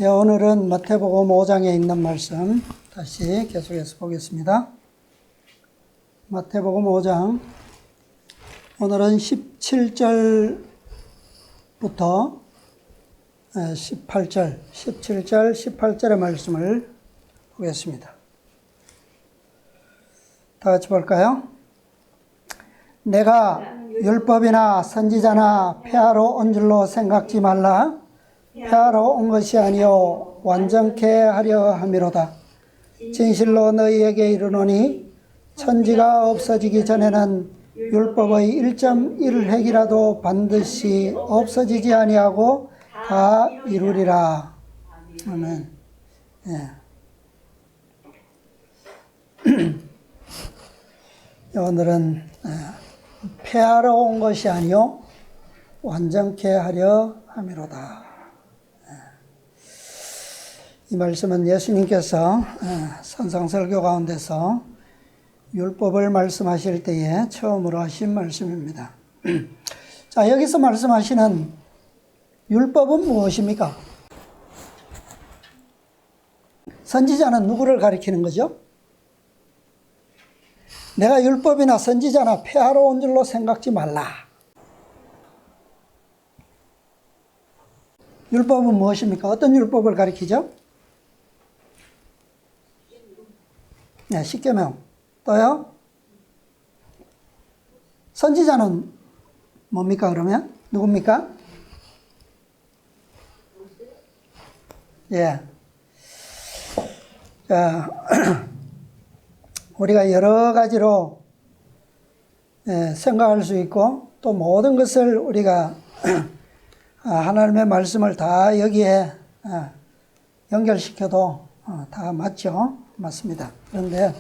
예, 오늘은 마태복음 5장에 있는 말씀 다시 계속해서 보겠습니다. 마태복음 5장 오늘은 17절부터 18절, 17절, 18절의 말씀을 보겠습니다. 다 같이 볼까요? 내가 율법이나 선지자나 폐하러 온 줄로 생각지 말라. 폐하러 온 것이 아니요 완전케 하려 함이로다. 진실로 너희에게 이르노니 천지가 없어지기 전에는 율법의 1.1획이라도 반드시 없어지지 아니하고 다 이루리라. 아멘. 예. 오늘은 폐하러 온 것이 아니요 완전케 하려 함이로다. 이 말씀은 예수님께서 산상설교 가운데서 율법을 말씀하실 때에 처음으로 하신 말씀입니다. 자, 여기서 말씀하시는 율법은 무엇입니까? 선지자는 누구를 가리키는 거죠? 내가 율법이나 선지자나 폐하러 온 줄로 생각지 말라. 율법은 무엇입니까? 어떤 율법을 가리키죠? 네, 십계명. 또요? 선지자는 뭡니까, 그러면? 누굽니까? 예. 자, 우리가 여러 가지로 생각할 수 있고, 또 모든 것을 우리가 하나님의 말씀을 다 여기에 연결시켜도 다 맞죠? 맞습니다. 그런데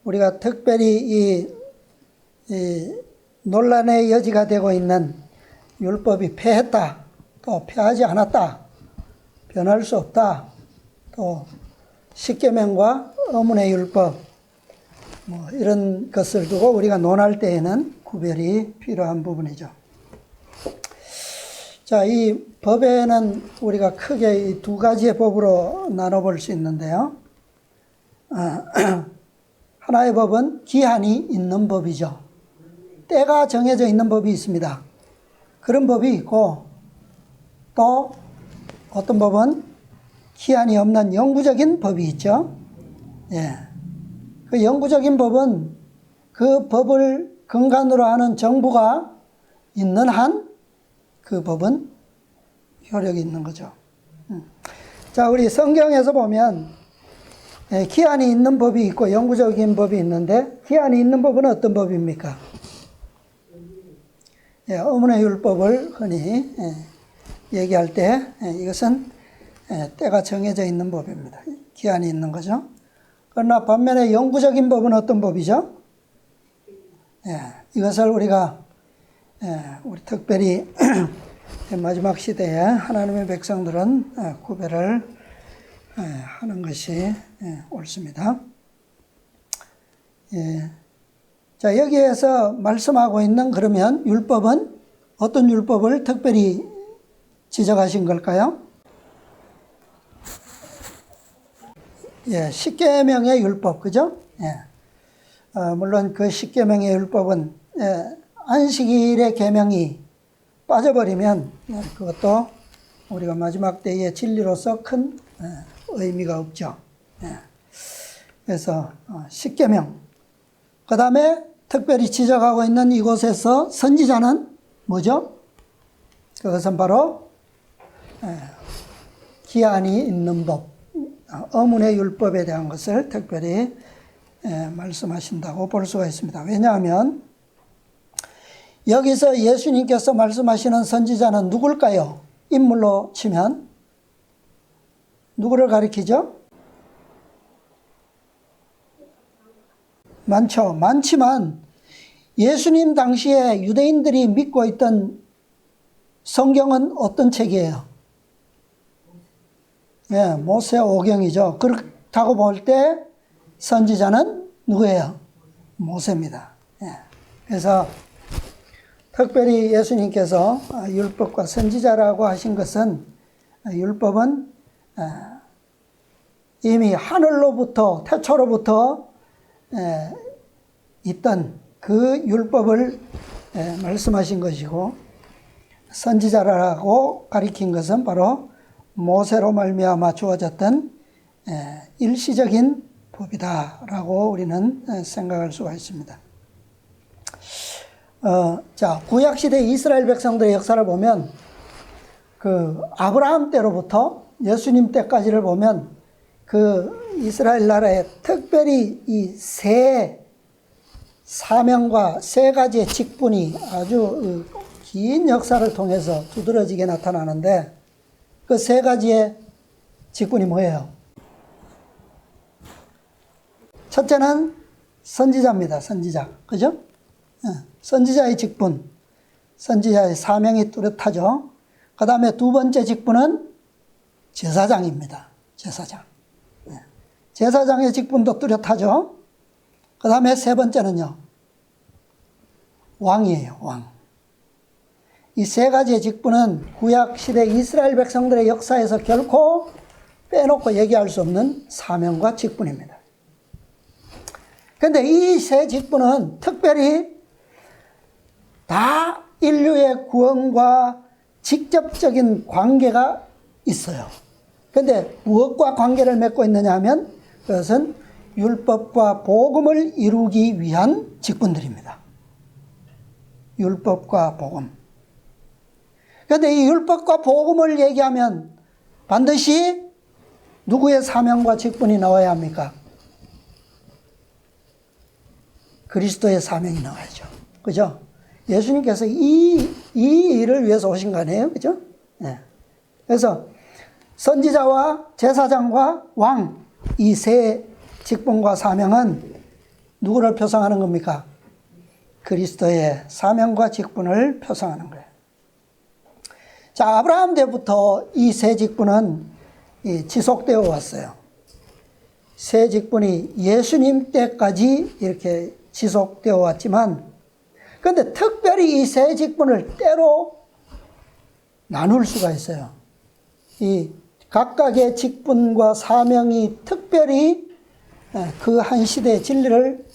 우리가 특별히 이 논란의 여지가 되고 있는 율법이 폐했다, 또 폐하지 않았다, 변할 수 없다, 또 십계명과 의문의 율법, 뭐 이런 것을 두고 우리가 논할 때에는 구별이 필요한 부분이죠. 자, 이 법에는 우리가 크게 두 가지의 법으로 나눠볼 수 있는데요. 하나의 법은 기한이 있는 법이죠. 때가 정해져 있는 법이 있습니다. 그런 법이 있고, 또 어떤 법은 기한이 없는 영구적인 법이 있죠. 예. 그 영구적인 법은 그 법을 근간으로 하는 정부가 있는 한 그 법은 효력이 있는 거죠. 자, 우리 성경에서 보면 기한이 있는 법이 있고 영구적인 법이 있는데, 기한이 있는 법은 어떤 법입니까? 예, 의문의 율법을 흔히 얘기할 때 이것은 때가 정해져 있는 법입니다. 기한이 있는 거죠. 그러나 반면에 영구적인 법은 어떤 법이죠? 예, 이것을 우리가 우리 특별히 마지막 시대에 하나님의 백성들은 구별을 하는 것이 옳습니다. 예. 자, 여기에서 말씀하고 있는 그러면 율법은 어떤 율법을 특별히 지적하신 걸까요? 예, 십계명의 율법, 그죠? 예. 물론 그 십계명의 율법은 안식일의 계명이 빠져버리면 그것도 우리가 마지막 때의 진리로서 큰 의미가 없죠. 그래서 십계명. 그 다음에 특별히 지적하고 있는 이곳에서 선지자는 뭐죠? 그것은 바로 기한이 있는 법, 의문의 율법에 대한 것을 특별히 말씀하신다고 볼 수가 있습니다. 왜냐하면 여기서 예수님께서 말씀하시는 선지자는 누굴까요? 인물로 치면 누구를 가리키죠? 많죠. 많지만 예수님 당시에 유대인들이 믿고 있던 성경은 어떤 책이에요? 예, 모세오경이죠. 그렇다고 볼 때 선지자는 누구예요? 모세입니다. 예. 그래서 특별히 예수님께서 율법과 선지자라고 하신 것은 율법은 이미 하늘로부터 태초로부터 있던 그 율법을 말씀하신 것이고, 선지자라고 가리킨 것은 바로 모세로 말미암아 주어졌던 일시적인 법이다라고 우리는 생각할 수가 있습니다. 자, 구약시대 이스라엘 백성들의 역사를 보면 그 아브라함 때로부터 예수님 때까지를 보면 그 이스라엘 나라에 특별히 이 세 사명과 세 가지의 직분이 아주 긴 역사를 통해서 두드러지게 나타나는데, 그 세 가지의 직분이 뭐예요? 첫째는 선지자입니다. 선지자. 그죠? 선지자의 직분, 선지자의 사명이 뚜렷하죠. 그 다음에 두 번째 직분은 제사장입니다. 제사장. 제사장의 직분도 뚜렷하죠. 그 다음에 세 번째는요, 왕이에요. 왕. 이 세 가지의 직분은 구약시대 이스라엘 백성들의 역사에서 결코 빼놓고 얘기할 수 없는 사명과 직분입니다. 그런데 이 세 직분은 특별히 다 인류의 구원과 직접적인 관계가 있어요. 그런데 무엇과 관계를 맺고 있느냐 하면 그것은 율법과 복음을 이루기 위한 직분들입니다. 율법과 복음. 그런데 이 율법과 복음을 얘기하면 반드시 누구의 사명과 직분이 나와야 합니까? 그리스도의 사명이 나와야죠. 그죠? 예수님께서 이 일을 위해서 오신 거 아니에요? 그죠? 네. 그래서 선지자와 제사장과 왕, 이 세 직분과 사명은 누구를 표상하는 겁니까? 그리스도의 사명과 직분을 표상하는 거예요. 자, 아브라함 때부터 이 세 직분은 지속되어 왔어요. 세 직분이 예수님 때까지 이렇게 지속되어 왔지만, 그런데 특별히 이 세 직분을 때로 나눌 수가 있어요. 이 각각의 직분과 사명이 특별히 그 한 시대의 진리를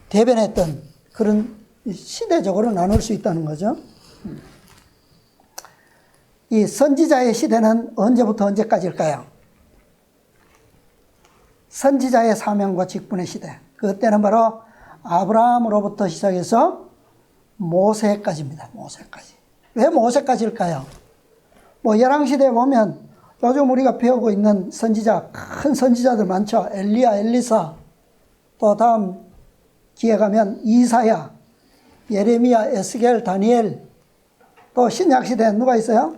대변했던 그런 시대적으로 나눌 수 있다는 거죠. 이 선지자의 시대는 언제부터 언제까지일까요? 선지자의 사명과 직분의 시대. 그때는 바로 아브라함으로부터 시작해서 모세까지입니다. 모세까지. 왜 모세까지일까요? 뭐 열왕시대에 보면 요즘 우리가 배우고 있는 선지자, 큰 선지자들 많죠. 엘리야, 엘리사, 또 다음 기회 가면 이사야, 예레미야, 에스겔, 다니엘, 또 신약시대에 누가 있어요?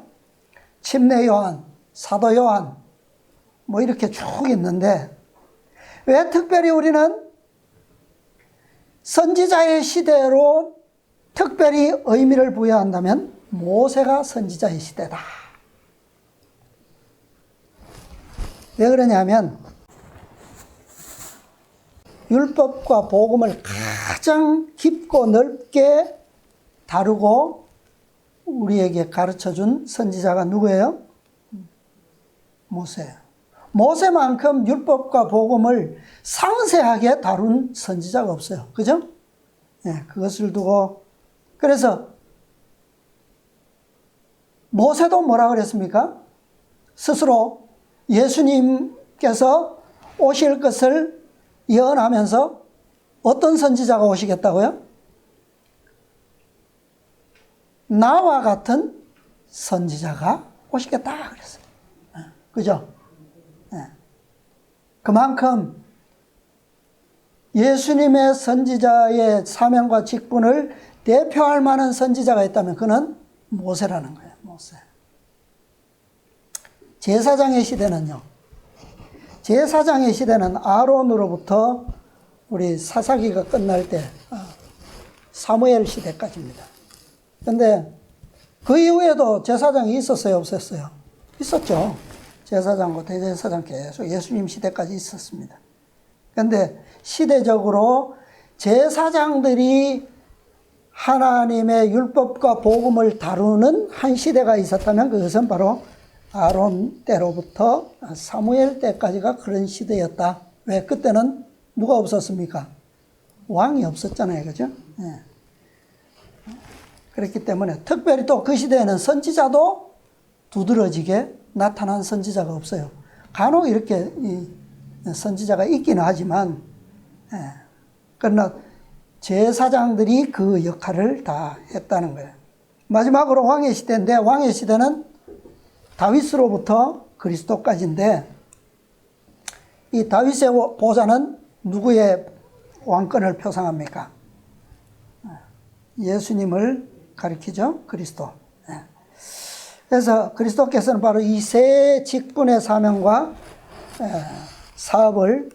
침례 요한, 사도 요한, 뭐 이렇게 쭉 있는데, 왜 특별히 우리는 선지자의 시대로 특별히 의미를 부여한다면 모세가 선지자의 시대다. 왜 그러냐면 율법과 복음을 가장 깊고 넓게 다루고 우리에게 가르쳐준 선지자가 누구예요? 모세예요. 모세만큼 율법과 복음을 상세하게 다룬 선지자가 없어요. 그죠? 네, 그것을 두고, 그래서 모세도 뭐라 그랬습니까? 스스로 예수님께서 오실 것을 예언하면서 어떤 선지자가 오시겠다고요? 나와 같은 선지자가 오시겠다 그랬어요. 그죠? 그만큼 예수님의 선지자의 사명과 직분을 대표할 만한 선지자가 있다면 그는 모세라는 거예요. 모세. 제사장의 시대는요. 제사장의 시대는 아론으로부터 우리 사사기가 끝날 때 사무엘 시대까지입니다. 그런데 그 이후에도 제사장이 있었어요? 없었어요? 있었죠. 제사장과 대제사장 계속 예수님 시대까지 있었습니다. 그런데 시대적으로 제사장들이 하나님의 율법과 복음을 다루는 한 시대가 있었다면 그것은 바로 아론 때로부터 사무엘 때까지가 그런 시대였다. 왜? 그때는 누가 없었습니까? 왕이 없었잖아요. 그죠? 예. 그렇기 때문에 특별히 또 그 시대에는 선지자도 두드러지게 나타난 선지자가 없어요. 간혹 이렇게 선지자가 있기는 하지만, 그러나 제사장들이 그 역할을 다 했다는 거예요. 마지막으로 왕의 시대인데, 왕의 시대는 다윗으로부터 그리스도까지인데, 이 다윗의 보좌는 누구의 왕권을 표상합니까? 예수님을 가리키죠. 그리스도. 그래서 그리스도께서는 바로 이 세 직분의 사명과 사업을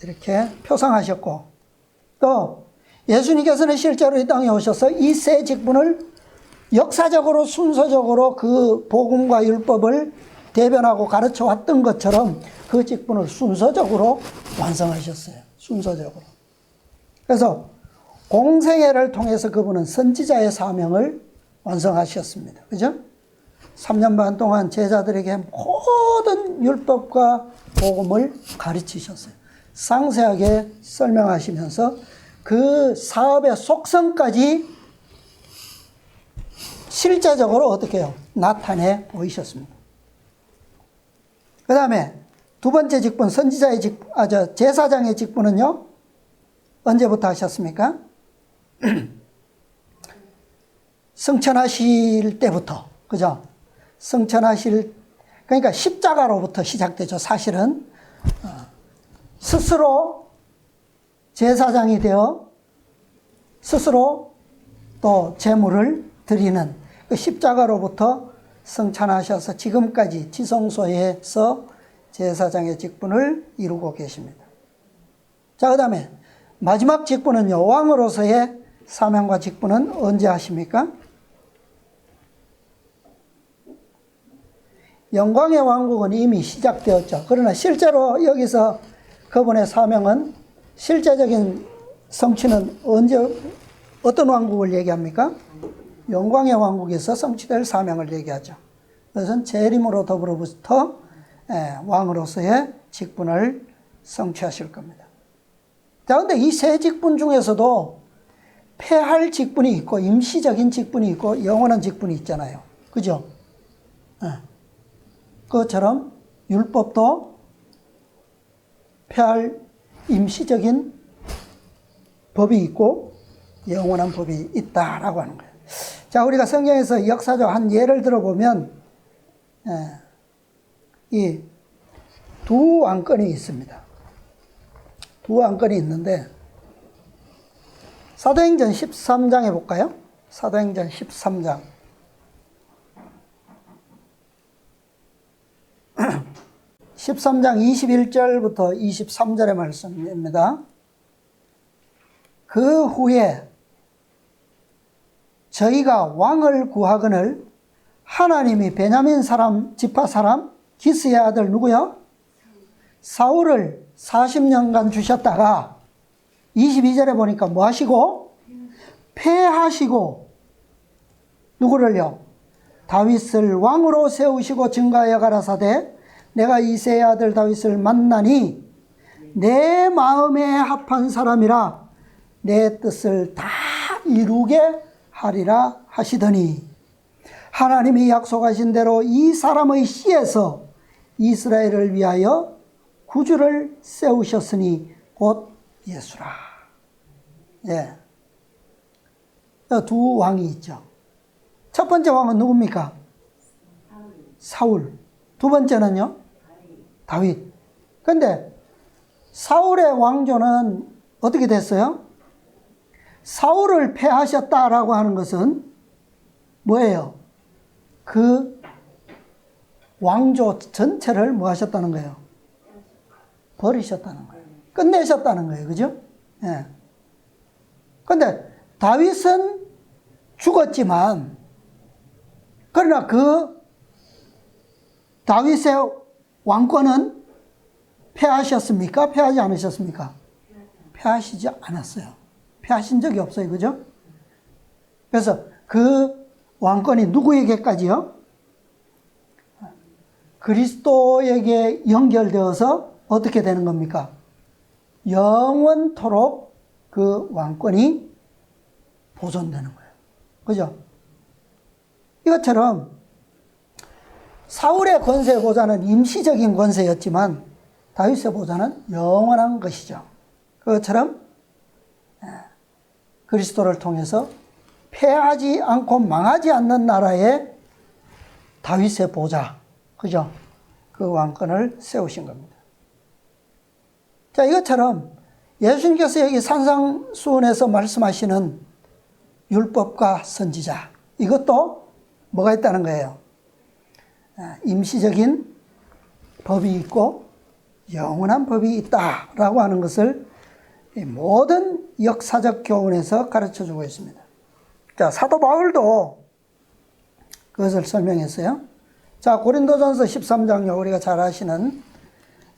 이렇게 표상하셨고, 또 예수님께서는 실제로 이 땅에 오셔서 이 세 직분을 역사적으로 순서적으로 그 복음과 율법을 대변하고 가르쳐 왔던 것처럼 그 직분을 순서적으로 완성하셨어요. 순서적으로. 그래서 공생애를 통해서 그분은 선지자의 사명을 완성하셨습니다. 그죠? 3년 반 동안 제자들에게 모든 율법과 복음을 가르치셨어요. 상세하게 설명하시면서 그 사업의 속성까지 실제적으로 어떻게 해요? 나타내 보이셨습니다. 그 다음에 두 번째 직분, 선지자의 제사장의 직분은요, 언제부터 하셨습니까? 승천하실 때부터, 그죠? 그러니까 십자가로부터 시작되죠. 사실은 스스로 제사장이 되어 스스로 또 제물을 드리는 그 십자가로부터 승천하셔서 지금까지 지성소에서 제사장의 직분을 이루고 계십니다. 자, 그 다음에 마지막 직분은요, 왕으로서의 사명과 직분은 언제 하십니까? 영광의 왕국은 이미 시작되었죠. 그러나 실제로 여기서 그분의 사명은, 실제적인 성취는 언제, 어떤 왕국을 얘기합니까? 영광의 왕국에서 성취될 사명을 얘기하죠. 그것은 재림으로 더불어부터 왕으로서의 직분을 성취하실 겁니다. 자, 근데 이 세 직분 중에서도 폐할 직분이 있고, 임시적인 직분이 있고, 영원한 직분이 있잖아요. 그죠? 그것처럼 율법도 폐할 임시적인 법이 있고 영원한 법이 있다라고 하는 거예요. 자, 우리가 성경에서 역사적 한 예를 들어보면 이 두 왕권이 있습니다. 두 왕권이 있는데 사도행전 13장에 볼까요? 사도행전 13장 13장 21절부터 23절의 말씀입니다. 그 후에 저희가 왕을 구하거늘 하나님이 베냐민 사람, 지파 사람, 기스의 아들 누구요? 사울을 40년간 주셨다가 22절에 보니까 뭐 하시고? 패하시고 누구를요? 다윗을 왕으로 세우시고 증가하여 가라사대 내가 이새의 아들 다윗을 만나니 내 마음에 합한 사람이라 내 뜻을 다 이루게 하리라 하시더니 하나님이 약속하신 대로 이 사람의 씨에서 이스라엘을 위하여 구주를 세우셨으니 곧 예수라. 예. 두 왕이 있죠. 첫 번째 왕은 누굽니까? 사울. 두 번째는요? 다윗. 그런데 사울의 왕조는 어떻게 됐어요? 사울을 패하셨다라고 하는 것은 뭐예요? 그 왕조 전체를 뭐 하셨다는 거예요? 버리셨다는 거예요. 끝내셨다는 거예요. 그죠? 예. 그런데 다윗은 죽었지만, 그러나 그 다윗의 왕권은 패하셨습니까? 패하지 않으셨습니까? 패하시지 않았어요. 패하신 적이 없어요. 그죠? 그래서 그 왕권이 누구에게까지요? 그리스도에게 연결되어서 어떻게 되는 겁니까? 영원토록 그 왕권이 보존되는 거예요. 그죠? 이것처럼 사울의 권세 보좌는 임시적인 권세였지만 다윗의 보좌는 영원한 것이죠. 그것처럼 그리스도를 통해서 패하지 않고 망하지 않는 나라에 다윗의 보좌, 그죠? 그 왕권을 세우신 겁니다. 자, 이것처럼 예수님께서 여기 산상수훈에서 말씀하시는 율법과 선지자, 이것도 뭐가 있다는 거예요? 임시적인 법이 있고 영원한 법이 있다라고 하는 것을 모든 역사적 교훈에서 가르쳐주고 있습니다. 자, 사도 바울도 그것을 설명했어요. 자, 고린도전서 13장요. 우리가 잘 아시는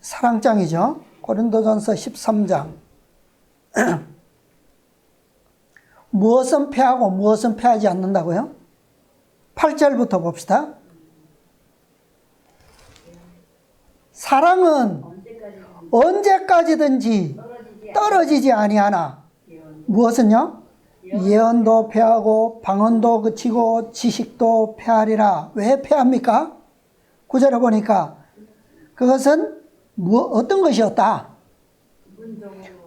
사랑장이죠. 고린도전서 13장. 무엇은 패하고 무엇은 패하지 않는다고요? 8절부터 봅시다. 사랑은 언제까지든지 떨어지지 아니하나. 무엇은요? 예언도 패하고 방언도 그치고 지식도 패하리라. 왜 패합니까? 9절에 보니까 그것은 어떤 것이었다?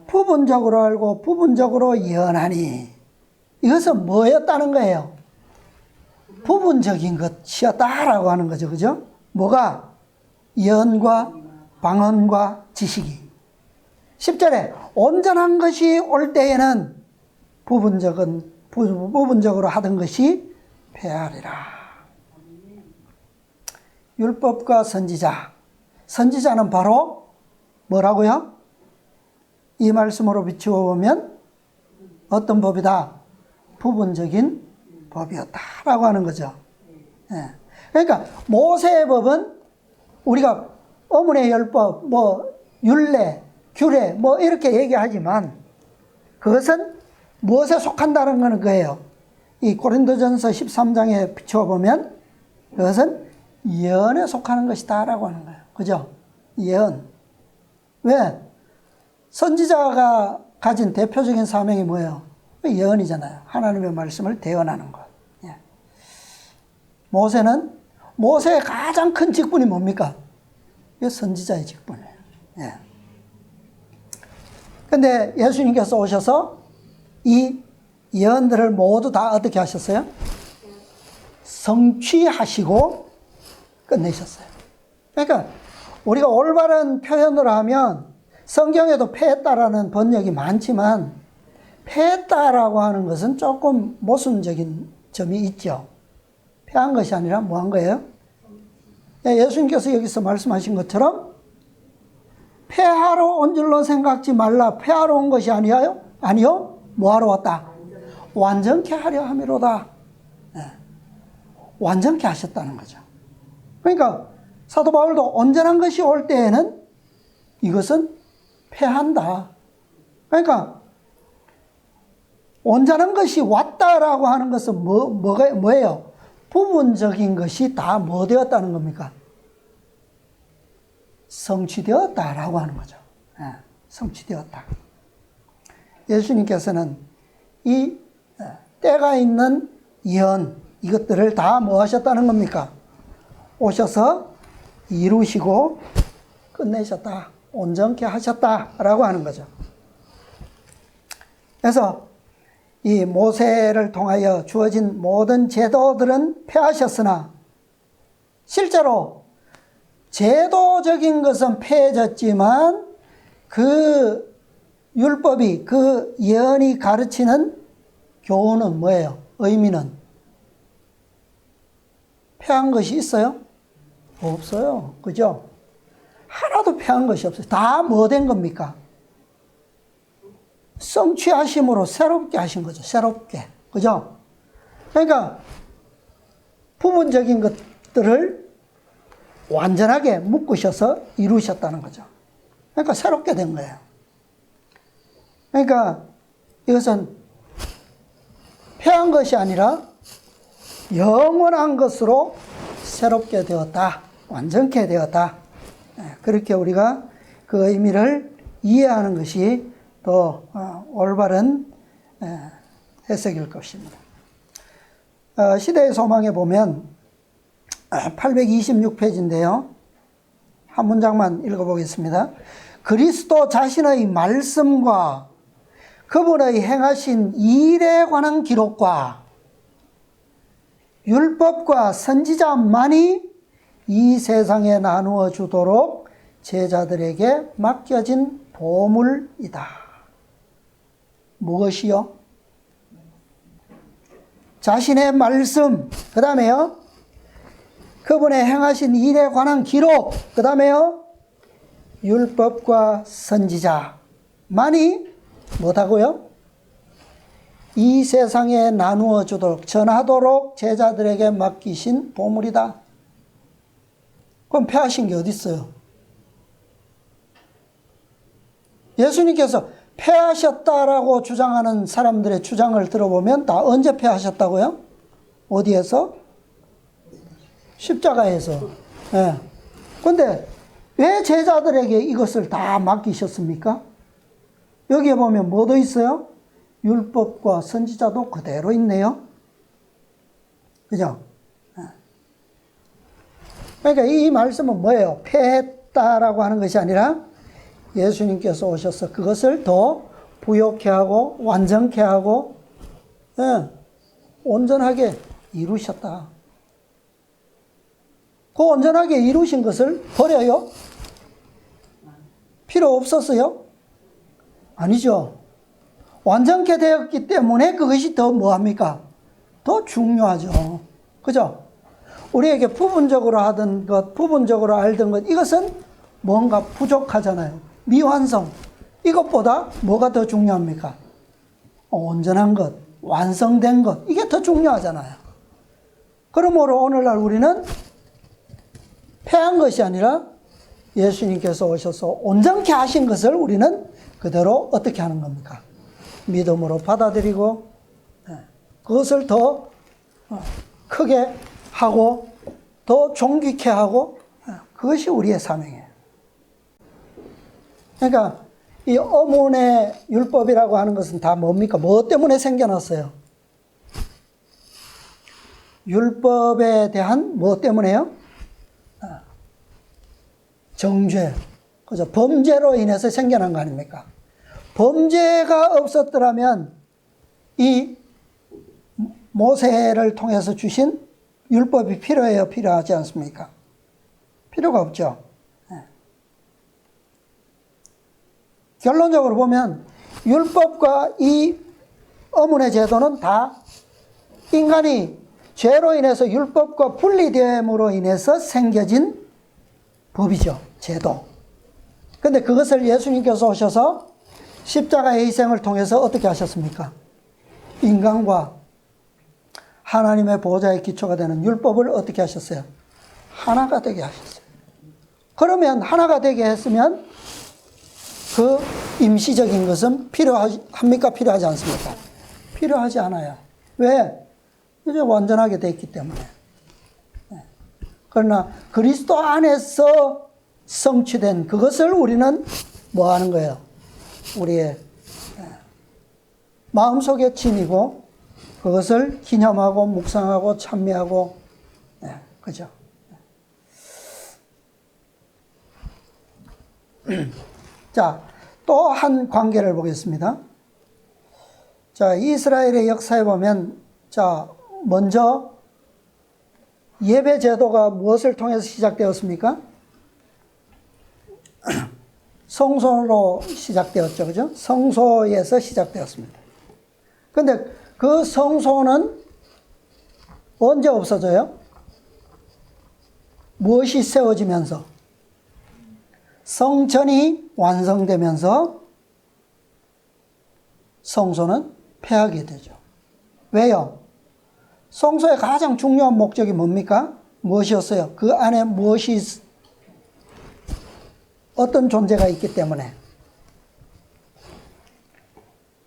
부분적으로 알고 부분적으로 예언하니. 이것은 뭐였다는 거예요? 부분적인 것이었다라고 하는 거죠. 그죠? 뭐가? 예언과 방언과 지식이. 10절에 온전한 것이 올 때에는 부분적으로 하던 것이 패하리라. 율법과 선지자. 선지자는 바로 뭐라고요? 이 말씀으로 비추어 보면 어떤 법이다? 부분적인 법이었다라고 하는 거죠. 예. 그러니까 모세의 법은 우리가 어문의 율법, 율례, 규례 이렇게 얘기하지만 그것은 무엇에 속한다는 것은 그예요. 이 고린도전서 13장에 비추어 보면 그것은 예언에 속하는 것이다라고 하는 거예요. 그죠? 예언. 왜? 선지자가 가진 대표적인 사명이 뭐예요? 예언이잖아요. 하나님의 말씀을 대언하는 것. 예. 모세의 가장 큰 직분이 뭡니까? 이게 선지자의 직분이에요. 예. 근데 예수님께서 오셔서 이 예언들을 모두 다 어떻게 하셨어요? 성취하시고 끝내셨어요. 그러니까 우리가 올바른 표현으로 하면 성경에도 패했다라는 번역이 많지만 패했다라고 하는 것은 조금 모순적인 점이 있죠. 패한 것이 아니라 뭐 한 거예요? 예수님께서 여기서 말씀하신 것처럼 패하러 온 줄로 생각지 말라. 패하러 온 것이 아니요? 뭐하러 왔다? 완전케 하려 함이로다. 네. 완전케 하셨다는 거죠. 그러니까 사도 바울도 온전한 것이 올 때에는 이것은 패한다. 그러니까 온전한 것이 왔다라고 하는 것은 뭐예요? 부분적인 것이 다 뭐 되었다는 겁니까? 성취되었다라고 하는 거죠. 네. 성취되었다. 예수님께서는 이 때가 있는 예언, 이것들을 다 뭐 하셨다는 겁니까? 오셔서 이루시고 끝내셨다. 온전케 하셨다라고 하는 거죠. 그래서 이 모세를 통하여 주어진 모든 제도들은 폐하셨으나 실제로 제도적인 것은 폐해졌지만 그 율법이, 그 예언이 가르치는 교훈은 뭐예요? 의미는? 폐한 것이 있어요? 없어요. 그죠? 하나도 폐한 것이 없어요. 다 뭐 된 겁니까? 성취하심으로 새롭게 하신 거죠. 새롭게. 그죠? 그러니까 부분적인 것들을 완전하게 묶으셔서 이루셨다는 거죠. 그러니까 새롭게 된 거예요. 그러니까 이것은 폐한 것이 아니라 영원한 것으로 새롭게 되었다. 완전케 되었다. 그렇게 우리가 그 의미를 이해하는 것이 더 올바른 해석일 것입니다. 시대의 소망에 보면 826페이지인데요. 한 문장만 읽어보겠습니다. 그리스도 자신의 말씀과 그분의 행하신 일에 관한 기록과 율법과 선지자만이 이 세상에 나누어 주도록 제자들에게 맡겨진 보물이다. 무엇이요? 자신의 말씀, 그 다음에요, 그분의 행하신 일에 관한 기록, 그 다음에요, 율법과 선지자만이 뭐다고요? 이 세상에 나누어 주도록, 전하도록 제자들에게 맡기신 보물이다. 그럼 패하신 게 어디 있어요? 예수님께서 패하셨다라고 주장하는 사람들의 주장을 들어보면 다 언제 패하셨다고요? 어디에서? 십자가에서. 예. 근데 왜 제자들에게 이것을 다 맡기셨습니까? 여기에 보면 뭐도 있어요? 율법과 선지자도 그대로 있네요. 그죠? 그러니까 이 말씀은 뭐예요? 패했다라고 하는 것이 아니라 예수님께서 오셔서 그것을 더 부욕케 하고 완전케 하고 온전하게 이루셨다. 그 온전하게 이루신 것을 버려요? 필요 없었어요? 아니죠. 완전케 되었기 때문에 그것이 더 뭐합니까? 더 중요하죠. 그죠? 우리에게 부분적으로 하던 것, 부분적으로 알던 것, 이것은 뭔가 부족하잖아요. 미완성. 이것보다 뭐가 더 중요합니까? 온전한 것, 완성된 것, 이게 더 중요하잖아요. 그러므로 오늘날 우리는 패한 것이 아니라 예수님께서 오셔서 온전케 하신 것을 우리는 그대로 어떻게 하는 겁니까? 믿음으로 받아들이고 그것을 더 크게 하고 더 존귀케 하고 그것이 우리의 사명이에요. 그러니까 이 어문의 율법이라고 하는 것은 다 뭡니까? 뭐 때문에 생겨났어요? 율법에 대한 뭐 때문에요? 정죄, 그죠? 범죄로 인해서 생겨난 거 아닙니까? 범죄가 없었더라면 이 모세를 통해서 주신 율법이 필요해요? 필요하지 않습니까? 필요가 없죠. 결론적으로 보면 율법과 이 어문의 제도는 다 인간이 죄로 인해서 율법과 분리됨으로 인해서 생겨진 법이죠. 제도. 근데 그것을 예수님께서 오셔서 십자가의 희생을 통해서 어떻게 하셨습니까? 인간과 하나님의 보호자의 기초가 되는 율법을 어떻게 하셨어요? 하나가 되게 하셨어요. 그러면 하나가 되게 했으면 그 임시적인 것은 필요합니까? 필요하지 않습니까? 필요하지 않아요. 왜? 이제 완전하게 되었기 때문에. 그러나 그리스도 안에서 성취된 그것을 우리는 뭐 하는 거예요? 우리의 마음속에 지니고 그것을 기념하고 묵상하고 찬미하고 그죠? 자, 또 한 관계를 보겠습니다. 자, 이스라엘의 역사에 보면 자, 먼저 예배 제도가 무엇을 통해서 시작되었습니까? 성소로 시작되었죠. 그죠? 성소에서 시작되었습니다. 근데 그 성소는 언제 없어져요? 무엇이 세워지면서? 성전이 완성되면서 성소는 폐하게 되죠. 왜요? 성소의 가장 중요한 목적이 뭡니까? 무엇이었어요? 그 안에 무엇이 어떤 존재가 있기 때문에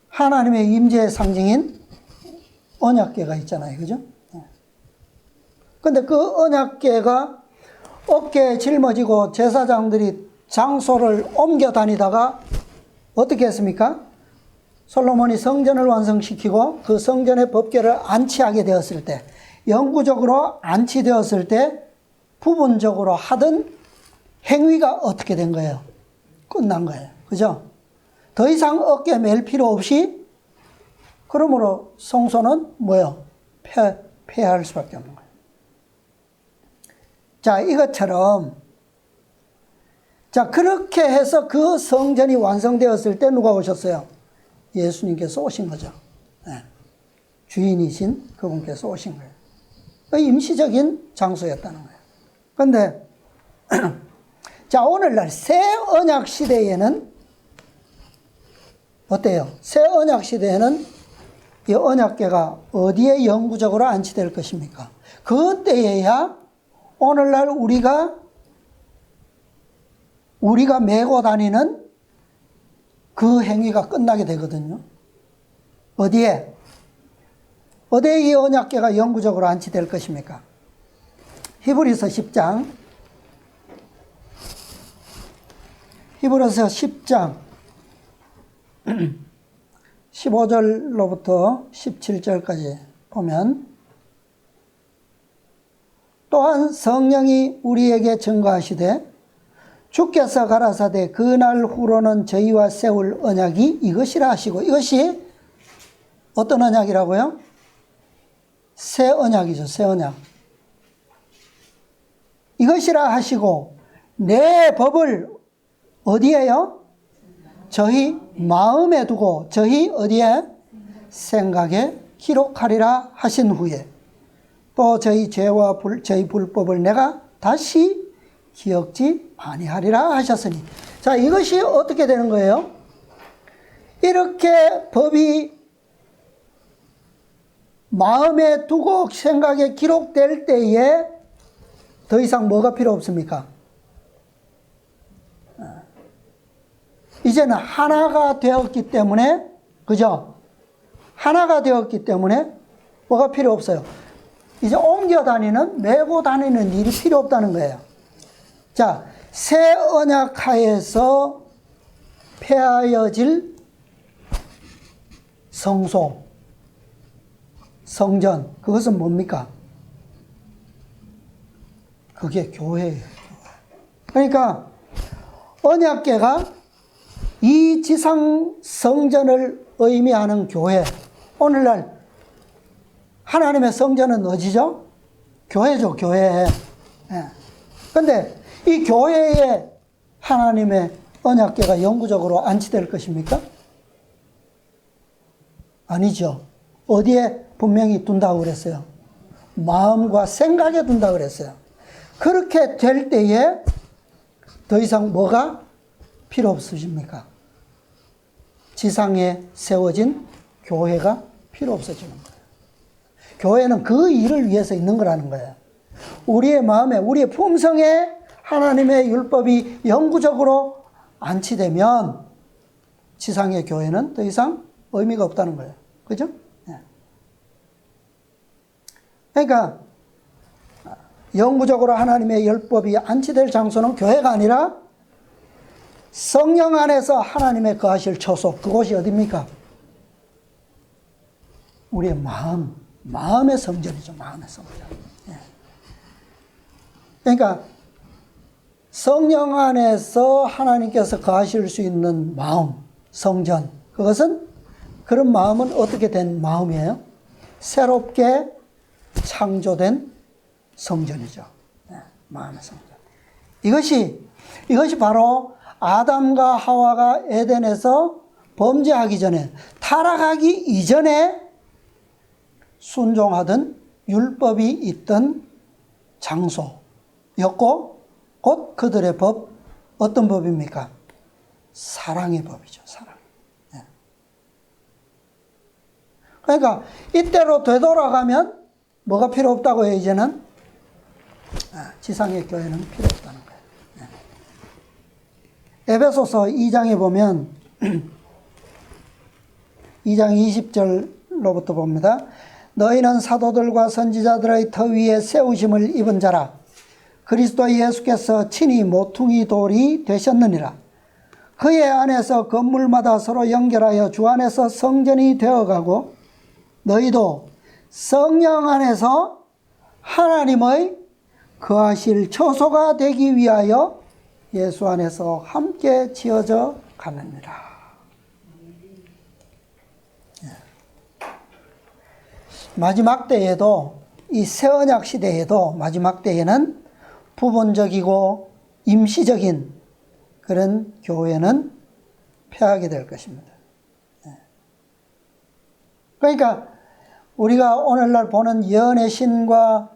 하나님의 임재의 상징인 언약궤가 있잖아요. 그죠? 근데 그 언약궤가 어깨에 짊어지고 제사장들이 장소를 옮겨 다니다가 어떻게 했습니까? 솔로몬이 성전을 완성시키고 그 성전의 법궤를 안치하게 되었을 때, 영구적으로 안치되었을 때 부분적으로 하던 행위가 어떻게 된 거예요? 끝난 거예요. 그죠? 더 이상 어깨에 맬 필요 없이, 그러므로 성소는 뭐예요? 폐할 수밖에 없는 거예요. 자, 이것처럼, 자, 그렇게 해서 그 성전이 완성되었을 때 누가 오셨어요? 예수님께서 오신 거죠. 네. 주인이신 그분께서 오신 거예요. 임시적인 장소였다는 거예요. 그런데 자, 오늘날 새 언약 시대에는 어때요? 새 언약 시대에는 이 언약궤가 어디에 영구적으로 안치될 것입니까? 그때에야 오늘날 우리가 메고 다니는 그 행위가 끝나게 되거든요. 어디에 이 언약궤가 영구적으로 안치될 것입니까? 히브리서 10장 15절로부터 17절까지 보면, 또한 성령이 우리에게 증거하시되 주께서 가라사대 그날 후로는 저희와 세울 언약이 이것이라 하시고, 이것이 어떤 언약이라고요? 새 언약이죠. 새 언약. 이것이라 하시고 내 법을 어디에요? 저희 마음에 두고 저희 어디에? 생각에 기록하리라 하신 후에, 또 저희 죄와 저희 불법을 내가 다시 기억지 아니하리라 하셨으니. 자, 이것이 어떻게 되는 거예요? 이렇게 법이 마음에 두고 생각에 기록될 때에 더 이상 뭐가 필요 없습니까? 이제는 하나가 되었기 때문에, 그죠? 하나가 되었기 때문에 뭐가 필요 없어요. 이제 옮겨 다니는, 메고 다니는 일이 필요 없다는 거예요. 자, 새 언약 하에서 폐하여질 성소, 성전, 그것은 뭡니까? 그게 교회예요. 그러니까 언약궤가 이 지상 성전을 의미하는 교회, 오늘날 하나님의 성전은 어디죠? 교회죠, 교회. 그런데 이 교회에 하나님의 언약궤가 영구적으로 안치될 것입니까? 아니죠. 어디에 분명히 둔다고 그랬어요? 마음과 생각에 둔다고 그랬어요. 그렇게 될 때에 더 이상 뭐가 필요 없으십니까? 지상에 세워진 교회가 필요 없어지는 거예요. 교회는 그 일을 위해서 있는 거라는 거예요. 우리의 마음에, 우리의 품성에 하나님의 율법이 영구적으로 안치되면 지상의 교회는 더 이상 의미가 없다는 거예요. 그죠? 그러니까 영구적으로 하나님의 율법이 안치될 장소는 교회가 아니라 성령 안에서 하나님의 거하실 처소, 그곳이 어디입니까? 우리의 마음의 성전이죠. 마음의 성전. 그러니까 성령 안에서 하나님께서 거하실 수 있는 마음, 성전, 그것은, 그런 마음은 어떻게 된 마음이에요? 새롭게 창조된 성전이죠. 마음의 성전. 이것이 바로 아담과 하와가 에덴에서 범죄하기 전에, 타락하기 이전에 순종하던 율법이 있던 장소였고, 곧 그들의 법, 어떤 법입니까? 사랑의 법이죠. 사랑. 그러니까 이때로 되돌아가면 뭐가 필요 없다고요, 이제는? 지상의 교회는 필요 없다는 거예요. 에베소서 2장에 보면 2장 20절로부터 봅니다. 너희는 사도들과 선지자들의 터 위에 세우심을 입은 자라. 그리스도 예수께서 친히 모퉁이 돌이 되셨느니라. 그의 안에서 건물마다 서로 연결하여 주 안에서 성전이 되어가고 너희도 성령 안에서 하나님의 거하실 처소가 되기 위하여 예수 안에서 함께 지어져 가느니라. 마지막 때에도, 이 새언약 시대에도 마지막 때에는 부분적이고 임시적인 그런 교회는 폐하게 될 것입니다. 그러니까 우리가 오늘날 보는 예언의 신과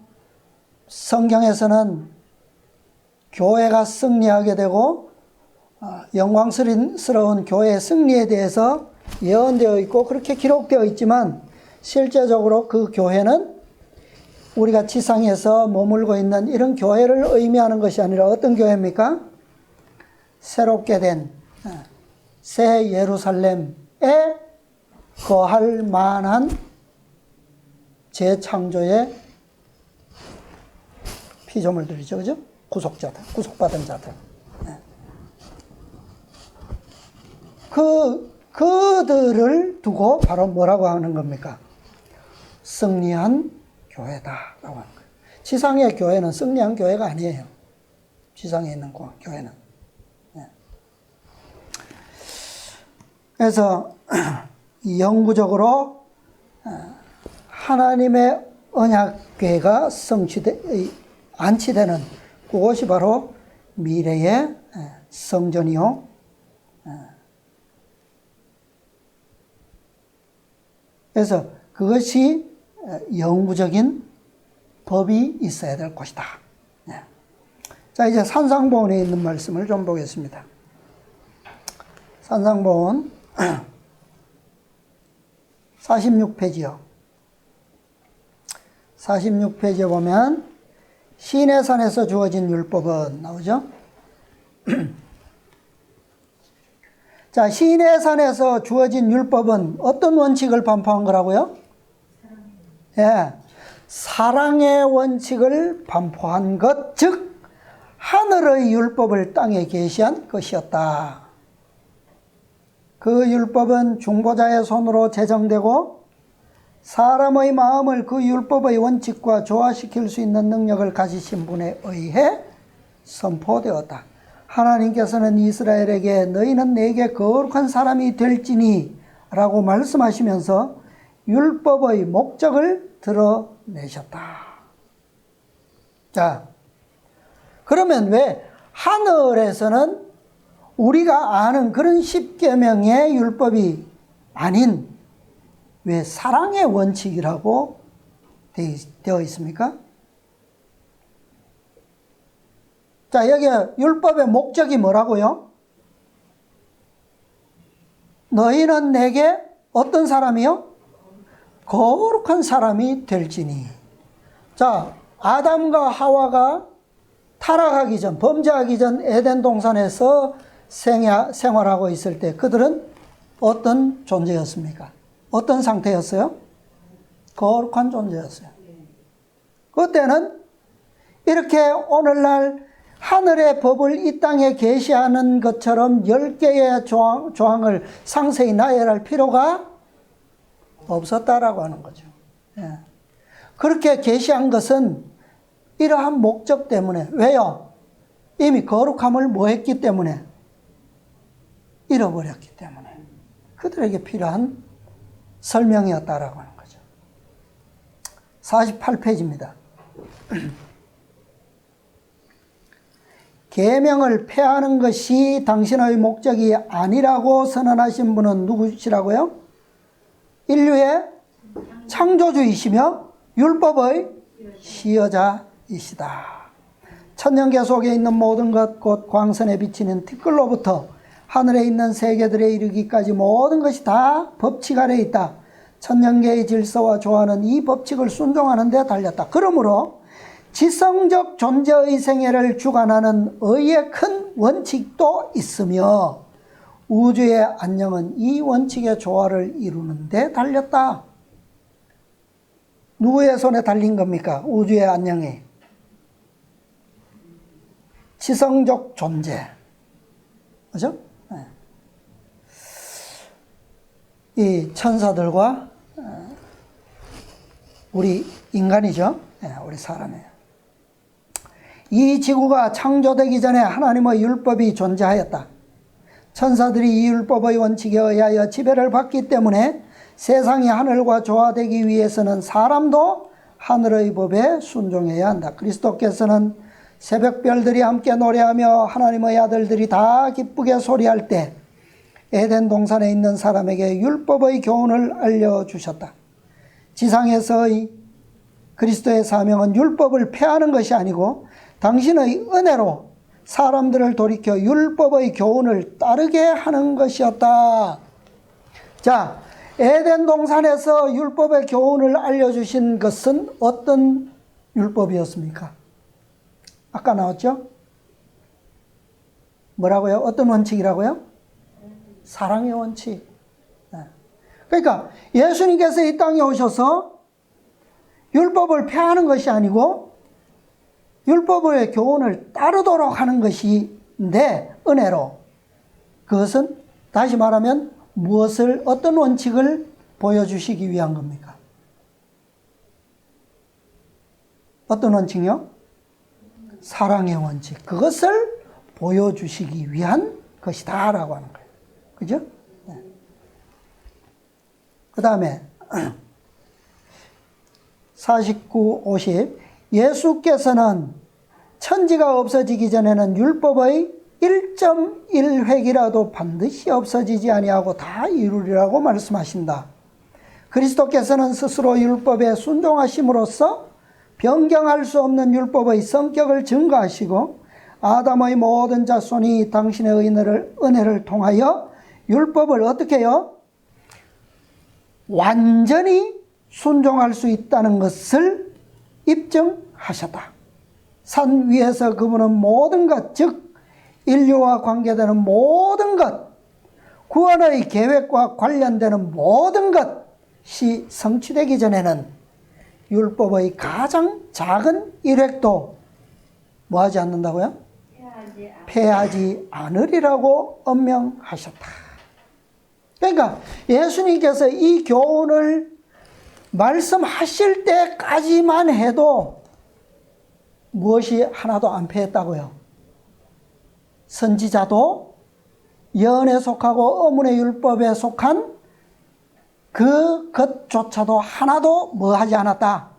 성경에서는 교회가 승리하게 되고 영광스러운 교회의 승리에 대해서 예언되어 있고 그렇게 기록되어 있지만 실제적으로 그 교회는 우리가 지상에서 머물고 있는 이런 교회를 의미하는 것이 아니라 어떤 교회입니까? 새롭게 된 새 예루살렘에 거할 만한 재창조의 피조물들이죠. 그죠? 구속자들, 구속받은 자들. 그들을 두고 바로 뭐라고 하는 겁니까? 승리한 교회다라고 하는 거예요. 지상의 교회는 승리한 교회가 아니에요. 지상에 있는 교회는. 그래서 영구적으로 하나님의 언약궤가 안치되는 그것이 바로 미래의 성전이요. 그래서 그것이 영구적인 법이 있어야 될 것이다. 자, 이제 산상보원에 있는 말씀을 좀 보겠습니다. 산상보원 46페이지요. 46페이지에 보면 시내산에서 주어진 율법은 나오죠. 자, 시내산에서 주어진 율법은 어떤 원칙을 반포한 거라고요? 예, 사랑의 원칙을 반포한 것, 즉 하늘의 율법을 땅에 계시한 것이었다. 그 율법은 중보자의 손으로 제정되고 사람의 마음을 그 율법의 원칙과 조화시킬 수 있는 능력을 가지신 분에 의해 선포되었다. 하나님께서는 이스라엘에게 너희는 내게 거룩한 사람이 될지니 라고 말씀하시면서 율법의 목적을 드러내셨다. 자, 그러면 왜 하늘에서는 우리가 아는 그런 십계명의 율법이 아닌 왜 사랑의 원칙이라고 되어 있습니까? 자, 여기 율법의 목적이 뭐라고요? 너희는 내게 어떤 사람이요? 거룩한 사람이 될지니. 자, 아담과 하와가 타락하기 전, 범죄하기 전 에덴 동산에서 생활하고 있을 때 그들은 어떤 존재였습니까? 어떤 상태였어요? 거룩한 존재였어요. 그때는 이렇게 오늘날 하늘의 법을 이 땅에 계시하는 것처럼 10개의 조항을 상세히 나열할 필요가 없었다라고 하는 거죠. 예. 그렇게 계시한 것은 이러한 목적 때문에. 왜요? 이미 거룩함을 뭐 했기 때문에? 잃어버렸기 때문에. 그들에게 필요한 설명이었다라고 하는 거죠. 48페이지입니다. 계명을 폐하는 것이 당신의 목적이 아니라고 선언하신 분은 누구시라고요? 인류의 창조주이시며 율법의 시여자이시다. 천년계 속에 있는 모든 것, 곧 광선에 비치는 티끌로부터 하늘에 있는 세계들에 이르기까지 모든 것이 다 법칙 아래 있다. 천년계의 질서와 조화는 이 법칙을 순종하는 데 달렸다. 그러므로 지성적 존재의 생애를 주관하는 의의 큰 원칙도 있으며 우주의 안녕은 이 원칙의 조화를 이루는 데 달렸다. 누구의 손에 달린 겁니까? 우주의 안녕이. 지성적 존재. 그죠? 네. 이 천사들과 우리 인간이죠. 네, 우리 사람이에요. 이 지구가 창조되기 전에 하나님의 율법이 존재하였다. 천사들이 이 율법의 원칙에 의하여 지배를 받기 때문에 세상이 하늘과 조화되기 위해서는 사람도 하늘의 법에 순종해야 한다. 그리스도께서는 새벽별들이 함께 노래하며 하나님의 아들들이 다 기쁘게 소리할 때 에덴 동산에 있는 사람에게 율법의 교훈을 알려주셨다. 지상에서의 그리스도의 사명은 율법을 폐하는 것이 아니고 당신의 은혜로 사람들을 돌이켜 율법의 교훈을 따르게 하는 것이었다. 자, 에덴 동산에서 율법의 교훈을 알려주신 것은 어떤 율법이었습니까? 아까 나왔죠? 뭐라고요? 어떤 원칙이라고요? 사랑의 원칙. 그러니까 예수님께서 이 땅에 오셔서 율법을 폐하는 것이 아니고 율법의 교훈을 따르도록 하는 것인데, 은혜로. 그것은 다시 말하면 무엇을, 어떤 원칙을 보여주시기 위한 겁니까? 어떤 원칙이요? 사랑의 원칙. 그것을 보여주시기 위한 것이다 라고 하는 거예요. 그죠? 네. 그 다음에 49, 50. 예수께서는 천지가 없어지기 전에는 율법의 1.1획이라도 반드시 없어지지 아니하고 다 이루리라고 말씀하신다. 그리스도께서는 스스로 율법에 순종하심으로써 변경할 수 없는 율법의 성격을 증거하시고 아담의 모든 자손이 당신의 은혜를 통하여 율법을 어떻게 해요? 완전히 순종할 수 있다는 것을 입증하셨다. 산 위에서 그분은 모든 것, 즉 인류와 관계되는 모든 것, 구원의 계획과 관련되는 모든 것이 성취되기 전에는 율법의 가장 작은 일획도 뭐하지 않는다고요? 폐하지 않으리라고 엄명하셨다. 그러니까 예수님께서 이 교훈을 말씀하실 때까지만 해도 무엇이 하나도 안 폐했다고요? 선지자도 예언에 속하고 어문의 율법에 속한 그 것조차도 하나도 뭐 하지 않았다?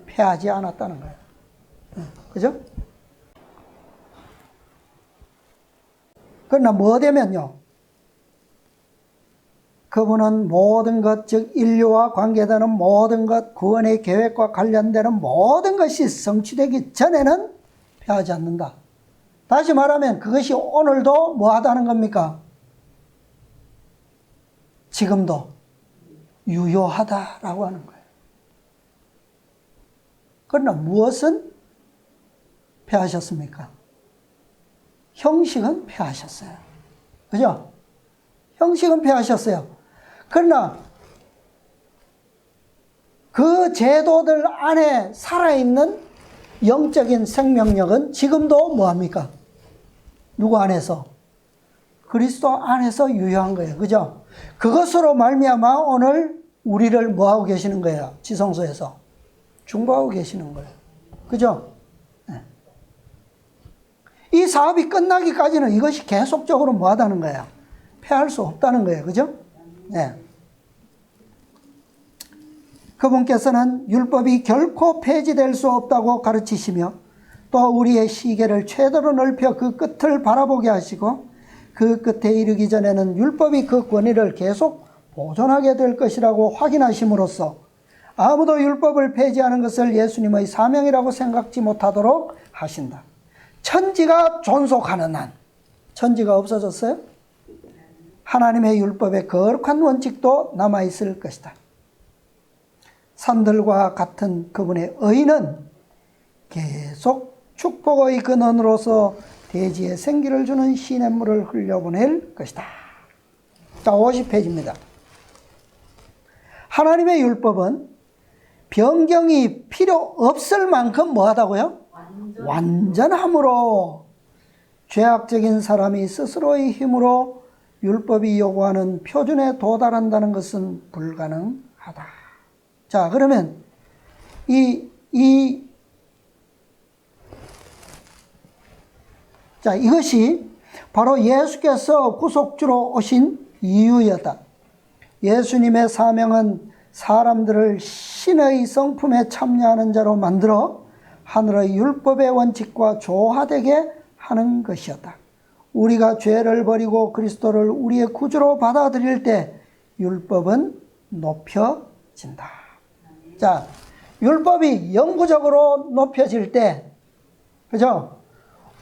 폐하지 않았다는 거예요. 그죠? 그러나 뭐 되면요? 그분은 모든 것, 즉 인류와 관계되는 모든 것, 구원의 계획과 관련되는 모든 것이 성취되기 전에는 폐하지 않는다. 다시 말하면 그것이 오늘도 뭐 하다는 겁니까? 지금도 유효하다라고 하는 거예요. 그러나 무엇은 폐하셨습니까? 형식은 폐하셨어요. 그죠? 형식은 폐하셨어요. 그러나 그 제도들 안에 살아있는 영적인 생명력은 지금도 뭐합니까? 누구 안에서? 그리스도 안에서 유효한 거예요. 그죠? 그것으로 말미암아 오늘 우리를 뭐하고 계시는 거예요? 지성소에서 중보하고 계시는 거예요. 그죠? 네. 이 사업이 끝나기까지는 이것이 계속적으로 뭐하다는 거예요? 폐할 수 없다는 거예요. 그죠? 네. 그분께서는 율법이 결코 폐지될 수 없다고 가르치시며 또 우리의 시계를 최대로 넓혀 그 끝을 바라보게 하시고 그 끝에 이르기 전에는 율법이 그 권위를 계속 보존하게 될 것이라고 확인하심으로써 아무도 율법을 폐지하는 것을 예수님의 사명이라고 생각지 못하도록 하신다. 천지가 존속하는 한, 천지가 없어졌어요? 하나님의 율법의 거룩한 원칙도 남아있을 것이다. 산들과 같은 그분의 의는 계속 축복의 근원으로서 대지에 생기를 주는 시냇물을 흘려보낼 것이다. 자, 50페이지입니다. 하나님의 율법은 변경이 필요 없을 만큼 뭐하다고요? 완전함으로 죄악적인 사람이 스스로의 힘으로 율법이 요구하는 표준에 도달한다는 것은 불가능하다. 자, 그러면 이것이 바로 예수께서 구속주로 오신 이유였다. 예수님의 사명은 사람들을 신의 성품에 참여하는 자로 만들어 하늘의 율법의 원칙과 조화되게 하는 것이었다. 우리가 죄를 버리고 그리스도를 우리의 구주로 받아들일 때 율법은 높여진다. 자, 율법이 영구적으로 높여질 때, 그죠?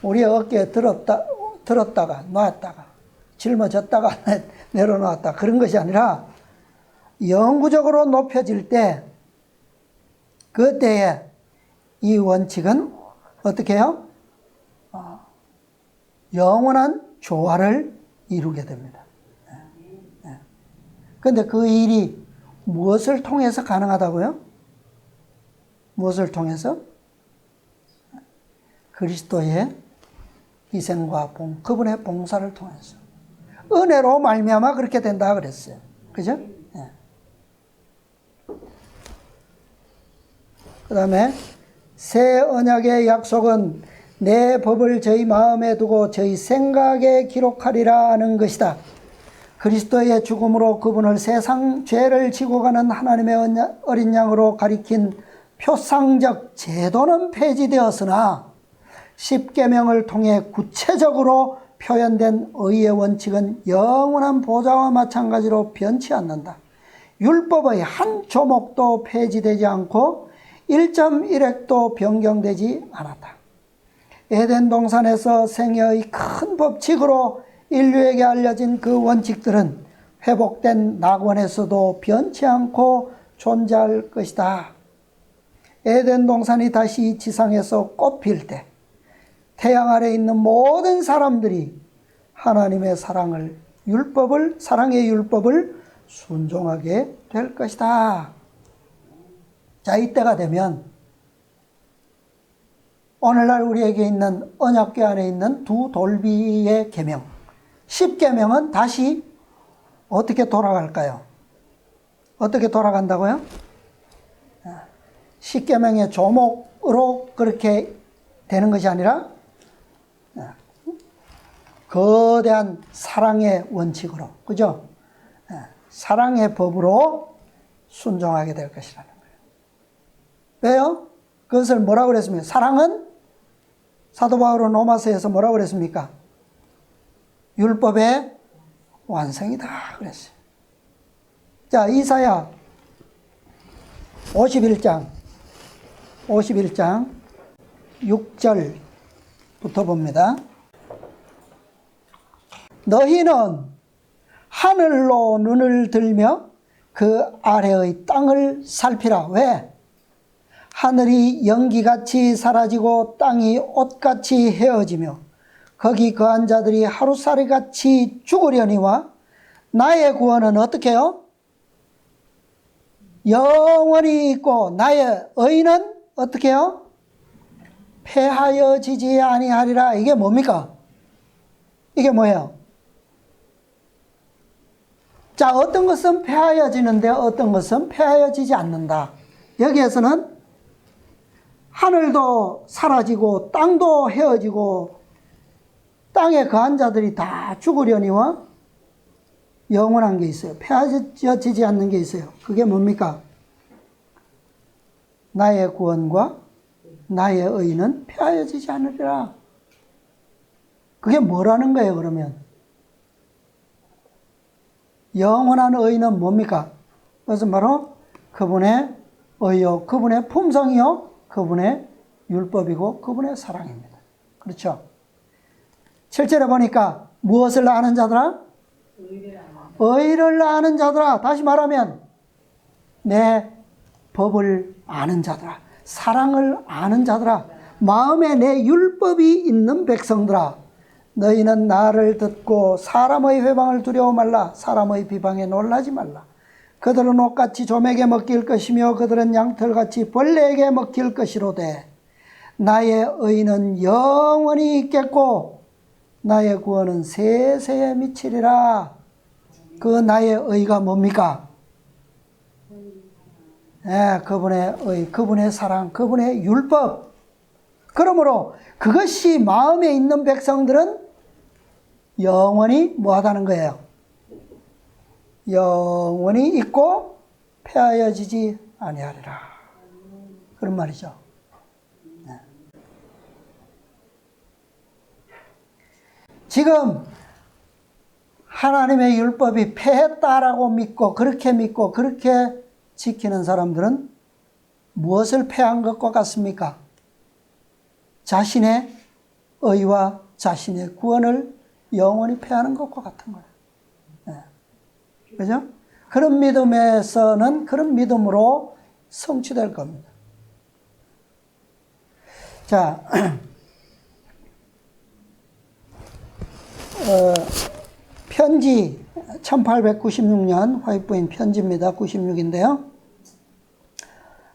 우리 어깨에 들었다가 놨다가 짊어졌다가 내려놓았다 그런 것이 아니라 영구적으로 높여질 때, 그때에 이 원칙은 어떻게 해요? 영원한 조화를 이루게 됩니다. 그런데 그 일이 무엇을 통해서 가능하다고요? 무엇을 통해서? 그리스도의 희생과 그분의 봉사를 통해서. 은혜로 말미암아 그렇게 된다 그랬어요. 그죠? 그 다음에 새 언약의 약속은 내 법을 저희 마음에 두고 저희 생각에 기록하리라 하는 것이다. 그리스도의 죽음으로 그분을 세상 죄를 지고 가는 하나님의 어린 양으로 가리킨 표상적 제도는 폐지되었으나 십계명을 통해 구체적으로 표현된 의의 원칙은 영원한 보좌와 마찬가지로 변치 않는다. 율법의 한 조목도 폐지되지 않고 1.1획도 변경되지 않았다. 에덴 동산에서 생애의 큰 법칙으로 인류에게 알려진 그 원칙들은 회복된 낙원에서도 변치 않고 존재할 것이다. 에덴 동산이 다시 지상에서 꽃필 때 태양 아래 있는 모든 사람들이 하나님의 사랑의 율법을 순종하게 될 것이다. 자, 이때가 되면 오늘날 우리에게 있는 언약궤 안에 있는 두 돌비의 계명, 10계명은 다시 어떻게 돌아갈까요? 어떻게 돌아간다고요? 10계명의 조목으로 그렇게 되는 것이 아니라 거대한 사랑의 원칙으로, 그죠? 사랑의 법으로 순종하게 될 것이라는 거예요. 왜요? 그것을 뭐라고 그랬습니까? 사랑은 사도 바울은 로마서에서 뭐라고 그랬습니까? 율법의 완성이다 그랬어요. 자, 이사야 51장 6절부터 봅니다. 너희는 하늘로 눈을 들며 그 아래의 땅을 살피라. 왜? 하늘이 연기같이 사라지고 땅이 옷같이 헤어지며 거기 거한 자들이 하루살이같이 죽으려니와 나의 구원은 어떻게 해요? 영원히 있고 나의 의는 어떻게 해요? 폐하여지지 아니하리라. 이게 뭡니까? 이게 뭐예요? 자, 어떤 것은 폐하여지는데 어떤 것은 폐하여지지 않는다. 여기에서는 하늘도 사라지고 땅도 헤어지고 땅에 거한 자들이 다 죽으려니와 영원한 게 있어요. 폐하여지지 않는 게 있어요. 그게 뭡니까? 나의 구원과 나의 의는 폐하여지지 않으리라. 그게 뭐라는 거예요, 그러면? 영원한 의는 뭡니까? 그것은 바로 그분의 의요, 그분의 품성이요, 그분의 율법이고 그분의 사랑입니다. 그렇죠? 7절에 보니까 무엇을 아는 자들아? 의를 아는 자들아. 다시 말하면 내 법을 아는 자들아, 사랑을 아는 자들아, 마음에 내 율법이 있는 백성들아, 너희는 나를 듣고 사람의 회방을 두려워 말라. 사람의 비방에 놀라지 말라. 그들은 옷같이 좀에게 먹힐 것이며 그들은 양털같이 벌레에게 먹힐 것이로되 나의 의는 영원히 있겠고 나의 구원은 세세에 미치리라. 그 나의 의가 뭡니까? 그분의 의, 그분의 사랑, 그분의 율법. 그러므로 그것이 마음에 있는 백성들은 영원히 뭐하다는 거예요? 영원히 있고 폐하여지지 아니하리라. 그런 말이죠. 지금 하나님의 율법이 폐했다라고 믿고 그렇게 지키는 사람들은 무엇을 폐한 것과 같습니까? 자신의 의와 자신의 구원을 영원히 폐하는 것과 같은 거예요. 그죠? 그런 믿음에서는 그런 믿음으로 성취될 겁니다. 자, 편지 1896년 화이트부인 편지입니다. 96인데요.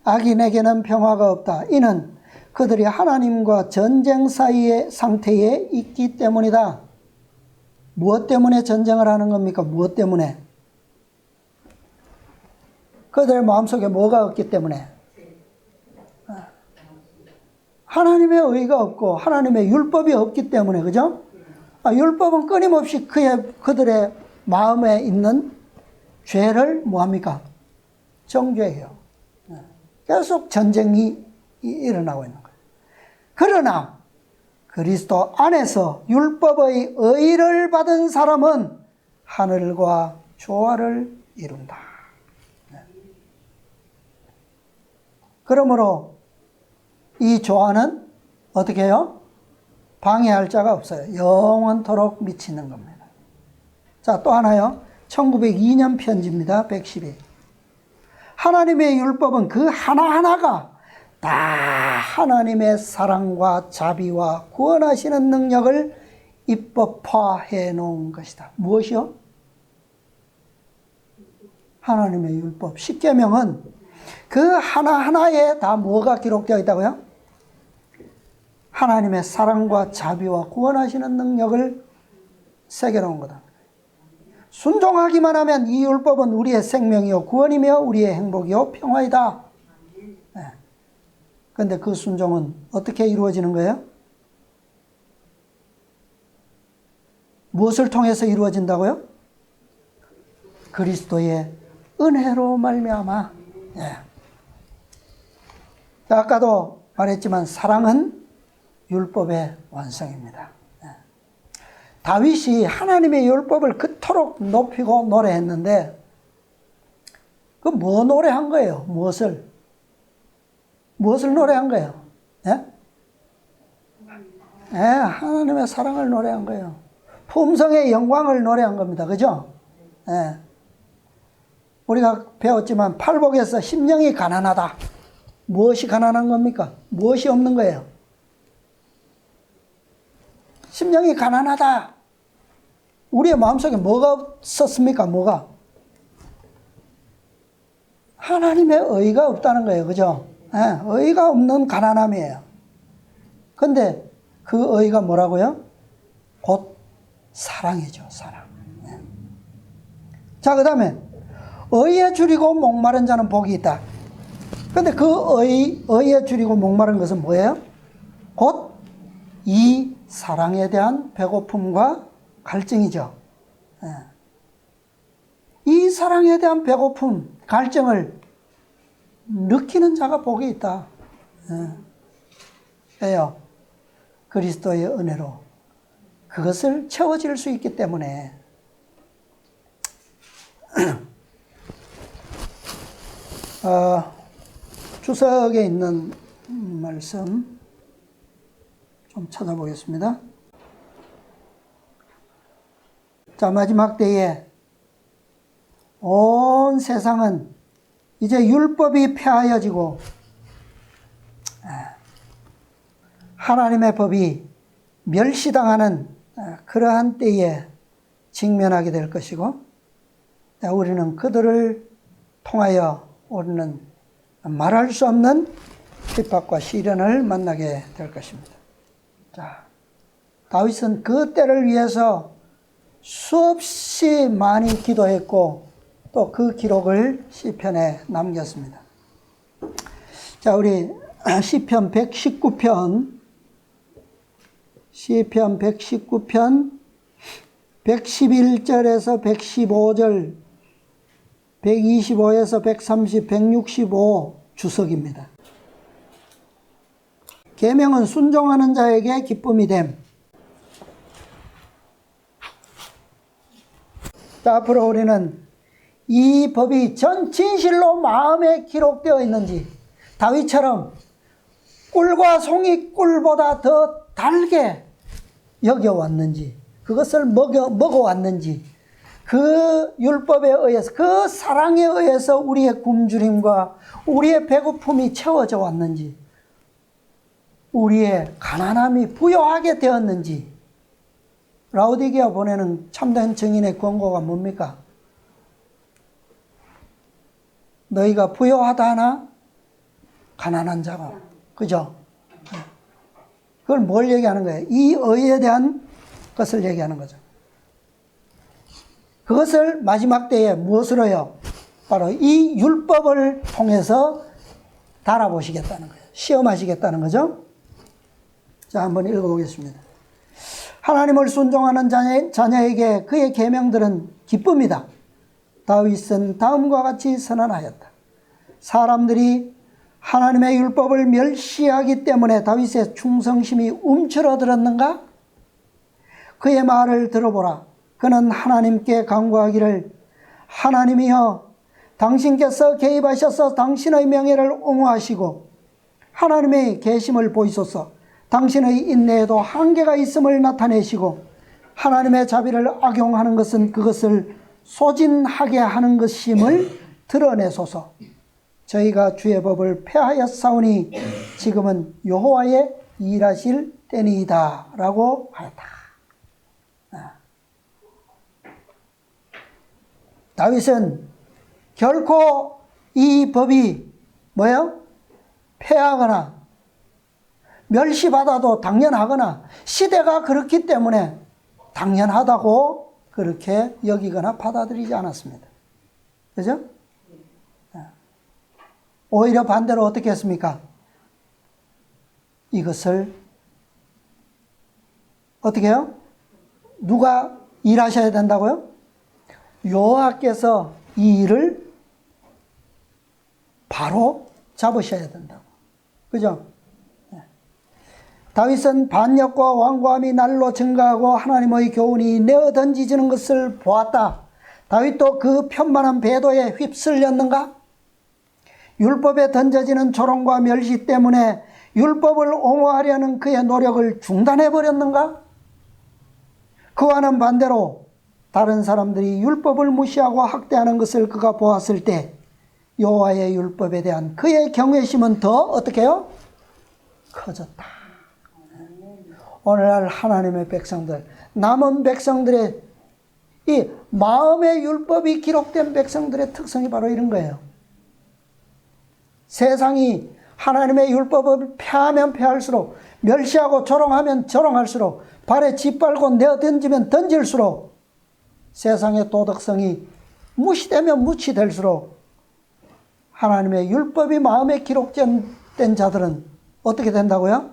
악인에게는 평화가 없다. 이는 그들이 하나님과 전쟁 사이의 상태에 있기 때문이다. 무엇 때문에 전쟁을 하는 겁니까? 무엇 때문에? 그들의 마음속에 뭐가 없기 때문에? 하나님의 의가 없고 하나님의 율법이 없기 때문에, 그죠? 율법은 끊임없이 그들의 마음에 있는 죄를 뭐합니까? 정죄해요. 계속 전쟁이 일어나고 있는 거예요. 그러나 그리스도 안에서 율법의 의를 받은 사람은 하늘과 조화를 이룬다. 그러므로 이 조화는 어떻게 해요? 방해할 자가 없어요. 영원토록 미치는 겁니다. 자, 또 하나요. 1902년 편지입니다. 112. 하나님의 율법은 그 하나하나가 다 하나님의 사랑과 자비와 구원하시는 능력을 입법화해 놓은 것이다. 무엇이요? 하나님의 율법. 십계명은 그 하나하나에 다 뭐가 기록되어 있다고요? 하나님의 사랑과 자비와 구원하시는 능력을 새겨놓은 거다. 순종하기만 하면 이 율법은 우리의 생명이요 구원이며 우리의 행복이요 평화이다. 그런데 그 순종은 어떻게 이루어지는 거예요? 무엇을 통해서 이루어진다고요? 그리스도의 은혜로 말미암아. 아까도 말했지만 사랑은 율법의 완성입니다. 다윗이 하나님의 율법을 그토록 높이고 노래했는데 그 뭐 노래한 거예요? 무엇을 노래한 거예요? 하나님의 사랑을 노래한 거예요. 품성의 영광을 노래한 겁니다. 그죠? 우리가 배웠지만 팔복에서 심령이 가난하다. 무엇이 가난한 겁니까? 무엇이 없는 거예요? 심령이 가난하다. 우리의 마음속에 뭐가 없었습니까? 뭐가? 하나님의 의가 없다는 거예요. 그죠? 의가 없는 가난함이에요. 근데 그 의가 뭐라고요? 곧 사랑이죠. 사랑. 자, 그 다음에 의에 줄이고 목마른 자는 복이 있다. 근데 그 의에 줄이고 목마른 것은 뭐예요? 곧 이 사랑에 대한 배고픔과 갈증이죠. 이 사랑에 대한 배고픔, 갈증을 느끼는 자가 복이 있다. 왜요? 그리스도의 은혜로 그것을 채워질 수 있기 때문에. 주석에 있는 말씀 좀 찾아보겠습니다. 자, 마지막 때에 온 세상은 이제 율법이 폐하여지고 하나님의 법이 멸시당하는 그러한 때에 직면하게 될 것이고, 우리는 그들을 통하여 우리는 말할 수 없는 핍박과 시련을 만나게 될 것입니다. 자, 다윗은 그 때를 위해서 수없이 많이 기도했고 또 그 기록을 시편에 남겼습니다. 자, 우리 시편 119편 111절에서 115절, 125에서 130, 165 주석입니다. 계명은 순종하는 자에게 기쁨이 됨. 자, 앞으로 우리는 이 법이 전 진실로 마음에 기록되어 있는지, 다윗처럼 꿀과 송이 꿀보다 더 달게 여겨왔는지, 그것을 먹어왔는지, 그 율법에 의해서, 그 사랑에 의해서 우리의 굶주림과 우리의 배고픔이 채워져 왔는지, 우리의 가난함이 부여하게 되었는지, 라오디게아 보내는 참된 증인의 권고가 뭡니까? 너희가 부여하다 하나 가난한 자가, 그죠? 그걸 뭘 얘기하는 거예요? 이 의에 대한 것을 얘기하는 거죠. 그것을 마지막 때에 무엇으로 해요? 바로 이 율법을 통해서 달아보시겠다는 거예요. 시험하시겠다는 거죠. 자, 한번 읽어보겠습니다. 하나님을 순종하는 자녀에게 그의 계명들은 기쁨이다. 다윗은 다음과 같이 선언하였다. 사람들이 하나님의 율법을 멸시하기 때문에 다윗의 충성심이 움츠러들었는가? 그의 말을 들어보라. 그는 하나님께 간구하기를, 하나님이여, 당신께서 개입하셔서 당신의 명예를 옹호하시고 하나님의 계심을 보이소서. 당신의 인내에도 한계가 있음을 나타내시고 하나님의 자비를 악용하는 것은 그것을 소진하게 하는 것임을 드러내소서. 저희가 주의 법을 폐하였사오니 지금은 여호와의 일하실 때니이다 라고 하였다. 다윗은 결코 이 법이 뭐예요? 폐하거나 멸시받아도 당연하거나 시대가 그렇기 때문에 당연하다고 그렇게 여기거나 받아들이지 않았습니다. 그죠? 오히려 반대로 어떻게 했습니까? 이것을 어떻게 해요? 누가 일하셔야 된다고요? 여호와께서 이 일을 바로 잡으셔야 된다고. 그죠? 다윗은 반역과 완고함이 날로 증가하고 하나님의 교훈이 내어 던지지는 것을 보았다. 다윗도 그 편만한 배도에 휩쓸렸는가? 율법에 던져지는 조롱과 멸시 때문에 율법을 옹호하려는 그의 노력을 중단해버렸는가? 그와는 반대로 다른 사람들이 율법을 무시하고 학대하는 것을 그가 보았을 때 여호와의 율법에 대한 그의 경외심은 더 어떻게 해요? 커졌다. 오늘날 하나님의 백성들, 남은 백성들의 이 마음의 율법이 기록된 백성들의 특성이 바로 이런 거예요. 세상이 하나님의 율법을 폐하면 폐할수록, 멸시하고 조롱하면 조롱할수록, 발에 짓밟고 내어 던지면 던질수록 세상의 도덕성이 무시되면 무시될수록 하나님의 율법이 마음에 기록된 자들은 어떻게 된다고요?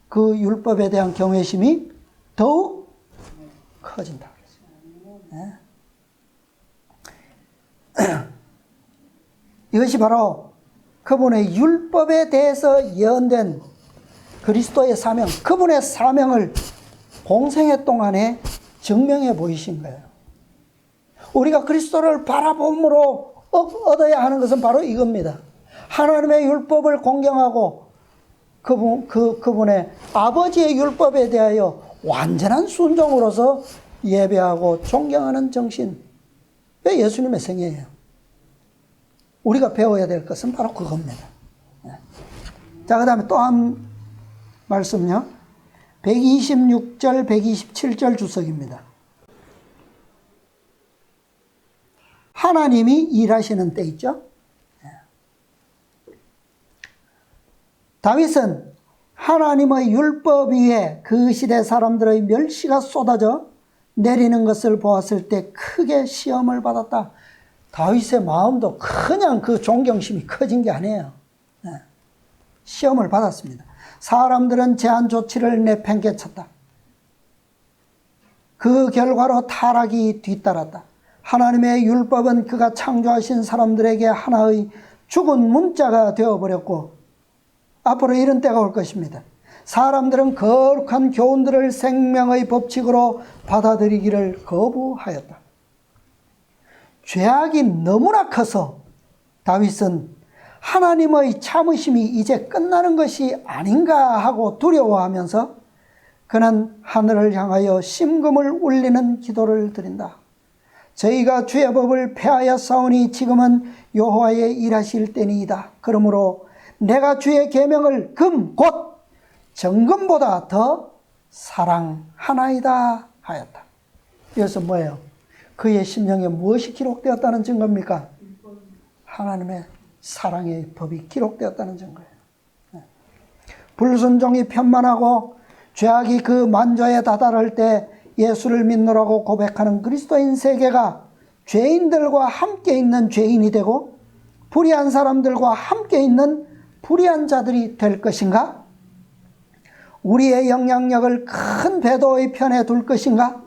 그 율법에 대한 경외심이 더욱 커진다. 네. 이것이 바로 그분의 율법에 대해서 예언된 그리스도의 사명, 그분의 사명을 공생애 동안에 증명해 보이신 거예요. 우리가 그리스도를 바라봄으로 얻어야 하는 것은 바로 이겁니다. 하나님의 율법을 공경하고 그분의 아버지의 율법에 대하여 완전한 순종으로서 예배하고 존경하는 정신. 왜 예수님의 생애예요? 우리가 배워야 될 것은 바로 그겁니다. 자, 그 다음에 또 한 말씀요. 126절, 127절 주석입니다. 하나님이 일하시는 때 있죠. 다윗은 하나님의 율법 위에 그 시대 사람들의 멸시가 쏟아져 내리는 것을 보았을 때 크게 시험을 받았다. 다윗의 마음도 그냥 그 존경심이 커진 게 아니에요. 시험을 받았습니다. 사람들은 제한 조치를 내팽개쳤다. 그 결과로 타락이 뒤따랐다. 하나님의 율법은 그가 창조하신 사람들에게 하나의 죽은 문자가 되어버렸고 앞으로 이런 때가 올 것입니다. 사람들은 거룩한 교훈들을 생명의 법칙으로 받아들이기를 거부하였다. 죄악이 너무나 커서 다윗은 하나님의 참으심이 이제 끝나는 것이 아닌가 하고 두려워하면서 그는 하늘을 향하여 심금을 울리는 기도를 드린다. 저희가 주의 법을 폐하였사오니 지금은 여호와의 일하실 때니이다. 그러므로 내가 주의 계명을 금 곧 정금보다 더 사랑하나이다 하였다. 이것은 뭐예요? 그의 심령에 무엇이 기록되었다는 증거입니까? 하나님의 사랑의 법이 기록되었다는 증거예요. 불순종이 편만하고 죄악이 그 만조에 다다를 때 예수를 믿노라고 고백하는 그리스도인 세계가 죄인들과 함께 있는 죄인이 되고 불의한 사람들과 함께 있는 불의한 자들이 될 것인가? 우리의 영향력을 큰 배도의 편에 둘 것인가?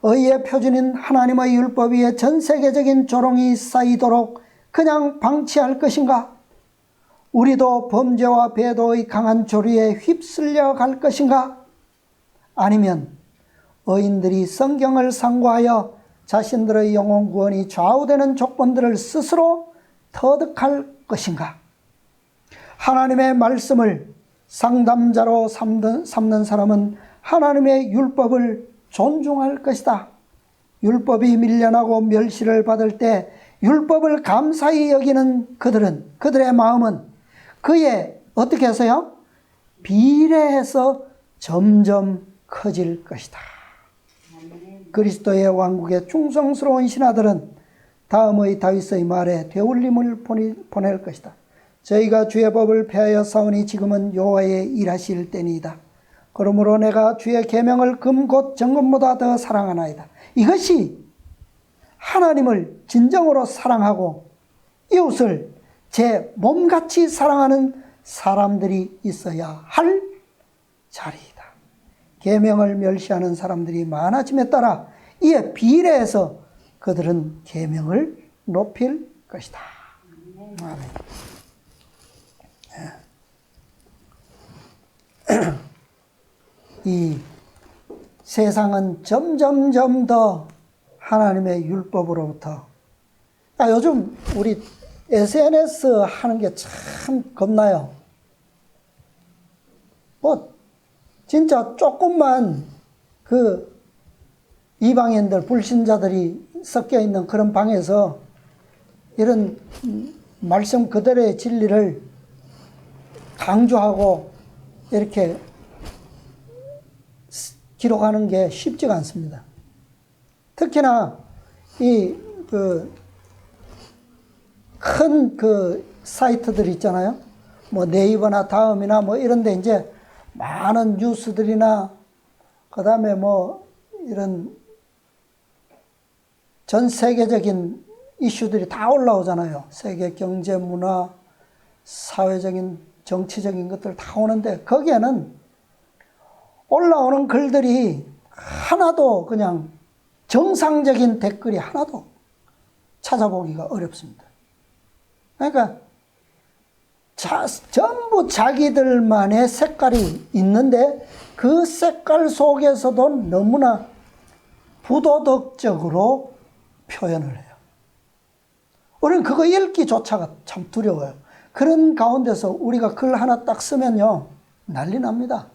의의 표준인 하나님의 율법 위에 전 세계적인 조롱이 쌓이도록 그냥 방치할 것인가? 우리도 범죄와 배도의 강한 조류에 휩쓸려 갈 것인가? 아니면 의인들이 성경을 상고하여 자신들의 영혼 구원이 좌우되는 조건들을 스스로 터득할 것인가? 하나님의 말씀을 상담자로 삼는 사람은 하나님의 율법을 존중할 것이다. 율법이 밀려나고 멸시를 받을 때 율법을 감사히 여기는 그들의 마음은 그의 어떻게 해서요? 비례해서 점점 커질 것이다. 그리스도의 왕국에 충성스러운 신하들은 다음의 다윗의 말에 되울림을 보낼 것이다. 저희가 주의 법을 폐하여 싸우니 지금은 여호와의 일하실 때니이다. 그러므로 내가 주의 계명을 금 곧 정금보다 더 사랑하나이다. 이것이 하나님을 진정으로 사랑하고 이웃을 제 몸같이 사랑하는 사람들이 있어야 할 자리이다. 계명을 멸시하는 사람들이 많아짐에 따라 이에 비례해서 그들은 계명을 높일 것이다. 아멘. 이 세상은 점점점 더 하나님의 율법으로부터 요즘 우리 SNS 하는 게 참 겁나요. 뭐 진짜 조금만 그 이방인들 불신자들이 섞여 있는 그런 방에서 이런 말씀 그대로의 진리를 강조하고 이렇게 기록하는 게 쉽지가 않습니다. 특히나 이 큰 사이트들 있잖아요. 뭐 네이버나 다음이나 뭐 이런 데 이제 많은 뉴스들이나 그다음에 뭐 이런 전 세계적인 이슈들이 다 올라오잖아요. 세계 경제, 문화, 사회적인, 정치적인 것들 다 오는데 거기에는 올라오는 글들이 하나도 그냥 정상적인 댓글이 하나도 찾아보기가 어렵습니다. 그러니까 전부 자기들만의 색깔이 있는데 그 색깔 속에서도 너무나 부도덕적으로 표현을 해요. 우리는 그거 읽기조차가 참 두려워요. 그런 가운데서 우리가 글 하나 딱 쓰면요 난리 납니다.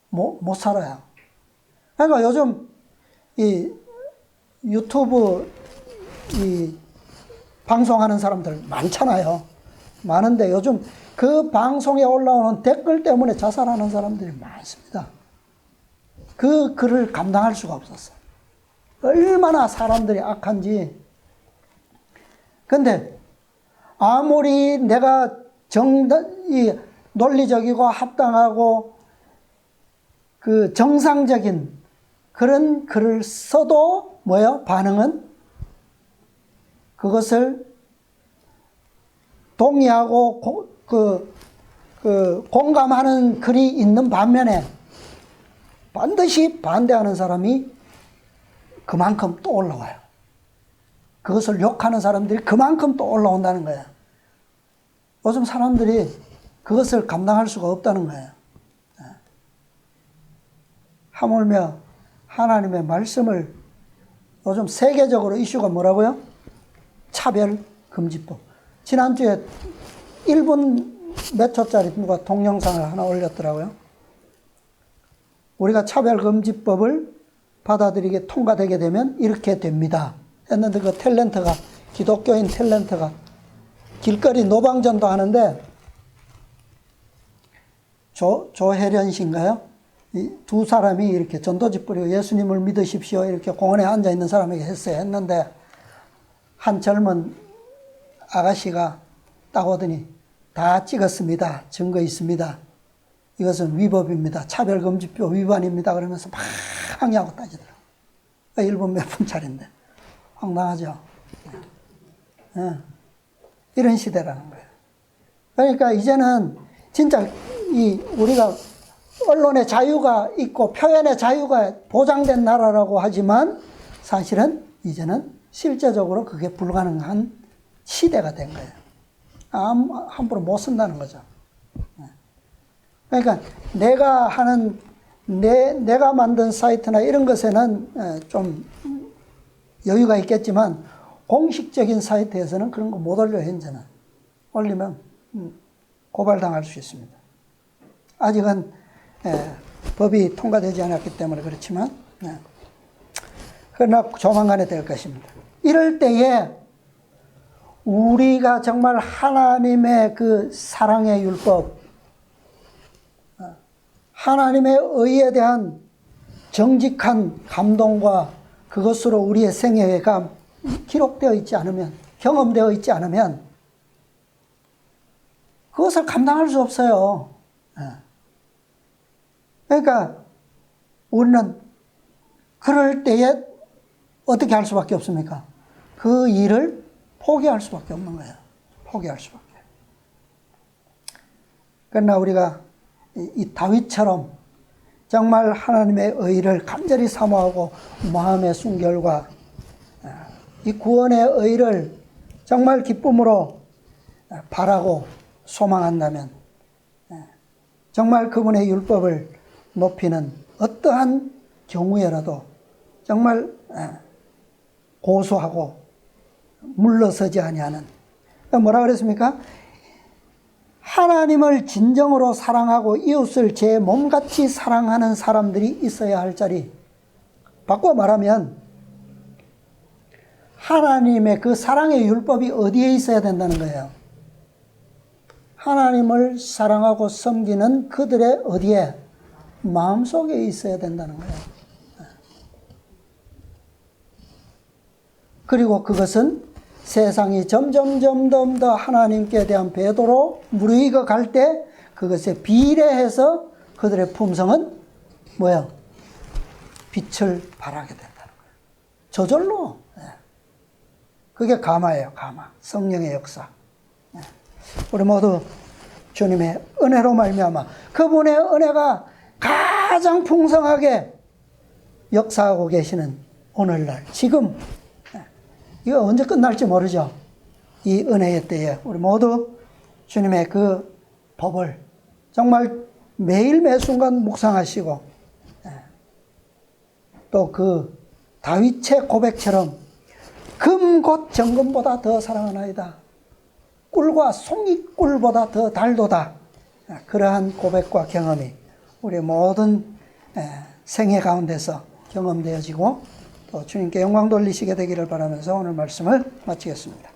못 살아요. 그러니까 요즘 이 유튜브 이 방송하는 사람들 많잖아요. 많은데 요즘 그 방송에 올라오는 댓글 때문에 자살하는 사람들이 많습니다. 그 글을 감당할 수가 없었어요. 얼마나 사람들이 악한지. 근데 아무리 내가 논리적이고 합당하고 그 정상적인 그런 글을 써도 뭐예요? 반응은 그것을 동의하고 공감하는 글이 있는 반면에 반드시 반대하는 사람이 그만큼 또 올라와요. 그것을 욕하는 사람들이 그만큼 또 올라온다는 거예요. 요즘 사람들이 그것을 감당할 수가 없다는 거예요. 하물며 하나님의 말씀을 요즘 세계적으로 이슈가 뭐라고요? 차별금지법. 지난주에 1분 몇 초짜리 누가 동영상을 하나 올렸더라고요. 우리가 차별금지법을 받아들이게 통과되게 되면 이렇게 됩니다 했는데 그 탤런트가 기독교인 탤런트가 길거리 노방전도 하는데 조혜련 씨인가요? 이 두 사람이 이렇게 전도지 뿌리고 예수님을 믿으십시오 이렇게 공원에 앉아있는 사람에게 했어요. 했는데 한 젊은 아가씨가 딱 오더니 다 찍었습니다. 증거 있습니다. 이것은 위법입니다. 차별금지법 위반입니다. 그러면서 막 항의하고 따지더라고요. 1분 몇 분짜리인데 황당하죠. 네. 이런 시대라는 거예요. 그러니까 이제는 진짜 우리가 언론의 자유가 있고 표현의 자유가 보장된 나라라고 하지만 사실은 이제는 실제적으로 그게 불가능한 시대가 된 거예요. 함부로 못 쓴다는 거죠. 그러니까 내가 하는 내가 만든 사이트나 이런 것에는 좀 여유가 있겠지만 공식적인 사이트에서는 그런 거 못 올려요. 현재는 올리면 고발당할 수 있습니다. 아직은 법이 통과되지 않았기 때문에 그렇지만 그러나 조만간에 될 것입니다. 이럴 때에 우리가 정말 하나님의 그 사랑의 율법, 하나님의 의에 대한 정직한 감동과 그것으로 우리의 생애가 기록되어 있지 않으면, 경험되어 있지 않으면 그것을 감당할 수 없어요. 그러니까 우리는 그럴 때에 어떻게 할 수밖에 없습니까? 그 일을 포기할 수밖에 없는 거예요. 포기할 수밖에. 그러나 우리가 이 다윗처럼 정말 하나님의 의를 간절히 사모하고 마음의 순결과 이 구원의 의를 정말 기쁨으로 바라고 소망한다면 정말 그분의 율법을 높이는 어떠한 경우에라도 정말 고수하고 물러서지 아니하는, 뭐라 그랬습니까? 하나님을 진정으로 사랑하고 이웃을 제 몸같이 사랑하는 사람들이 있어야 할 자리. 바꿔 말하면 하나님의 그 사랑의 율법이 어디에 있어야 된다는 거예요? 하나님을 사랑하고 섬기는 그들의 어디에? 마음속에 있어야 된다는 거예요. 그리고 그것은 세상이 점점 더 하나님께 대한 배도로 무르익어 갈 때 그것에 비례해서 그들의 품성은 뭐예요? 빛을 발하게 된다는 거예요. 저절로. 그게 감화예요. 감화. 성령의 역사. 우리 모두 주님의 은혜로 말미암아 그분의 은혜가 가장 풍성하게 역사하고 계시는 오늘날 지금, 이거 언제 끝날지 모르죠. 이 은혜의 때에 우리 모두 주님의 그 법을 정말 매일 매순간 묵상하시고 또 그 다윗의 고백처럼 금 곧 정금보다 더 사랑하나이다. 꿀과 송이꿀보다 더 달도다. 그러한 고백과 경험이 우리 모든 생애 가운데서 경험되어지고 또 주님께 영광 돌리시게 되기를 바라면서 오늘 말씀을 마치겠습니다.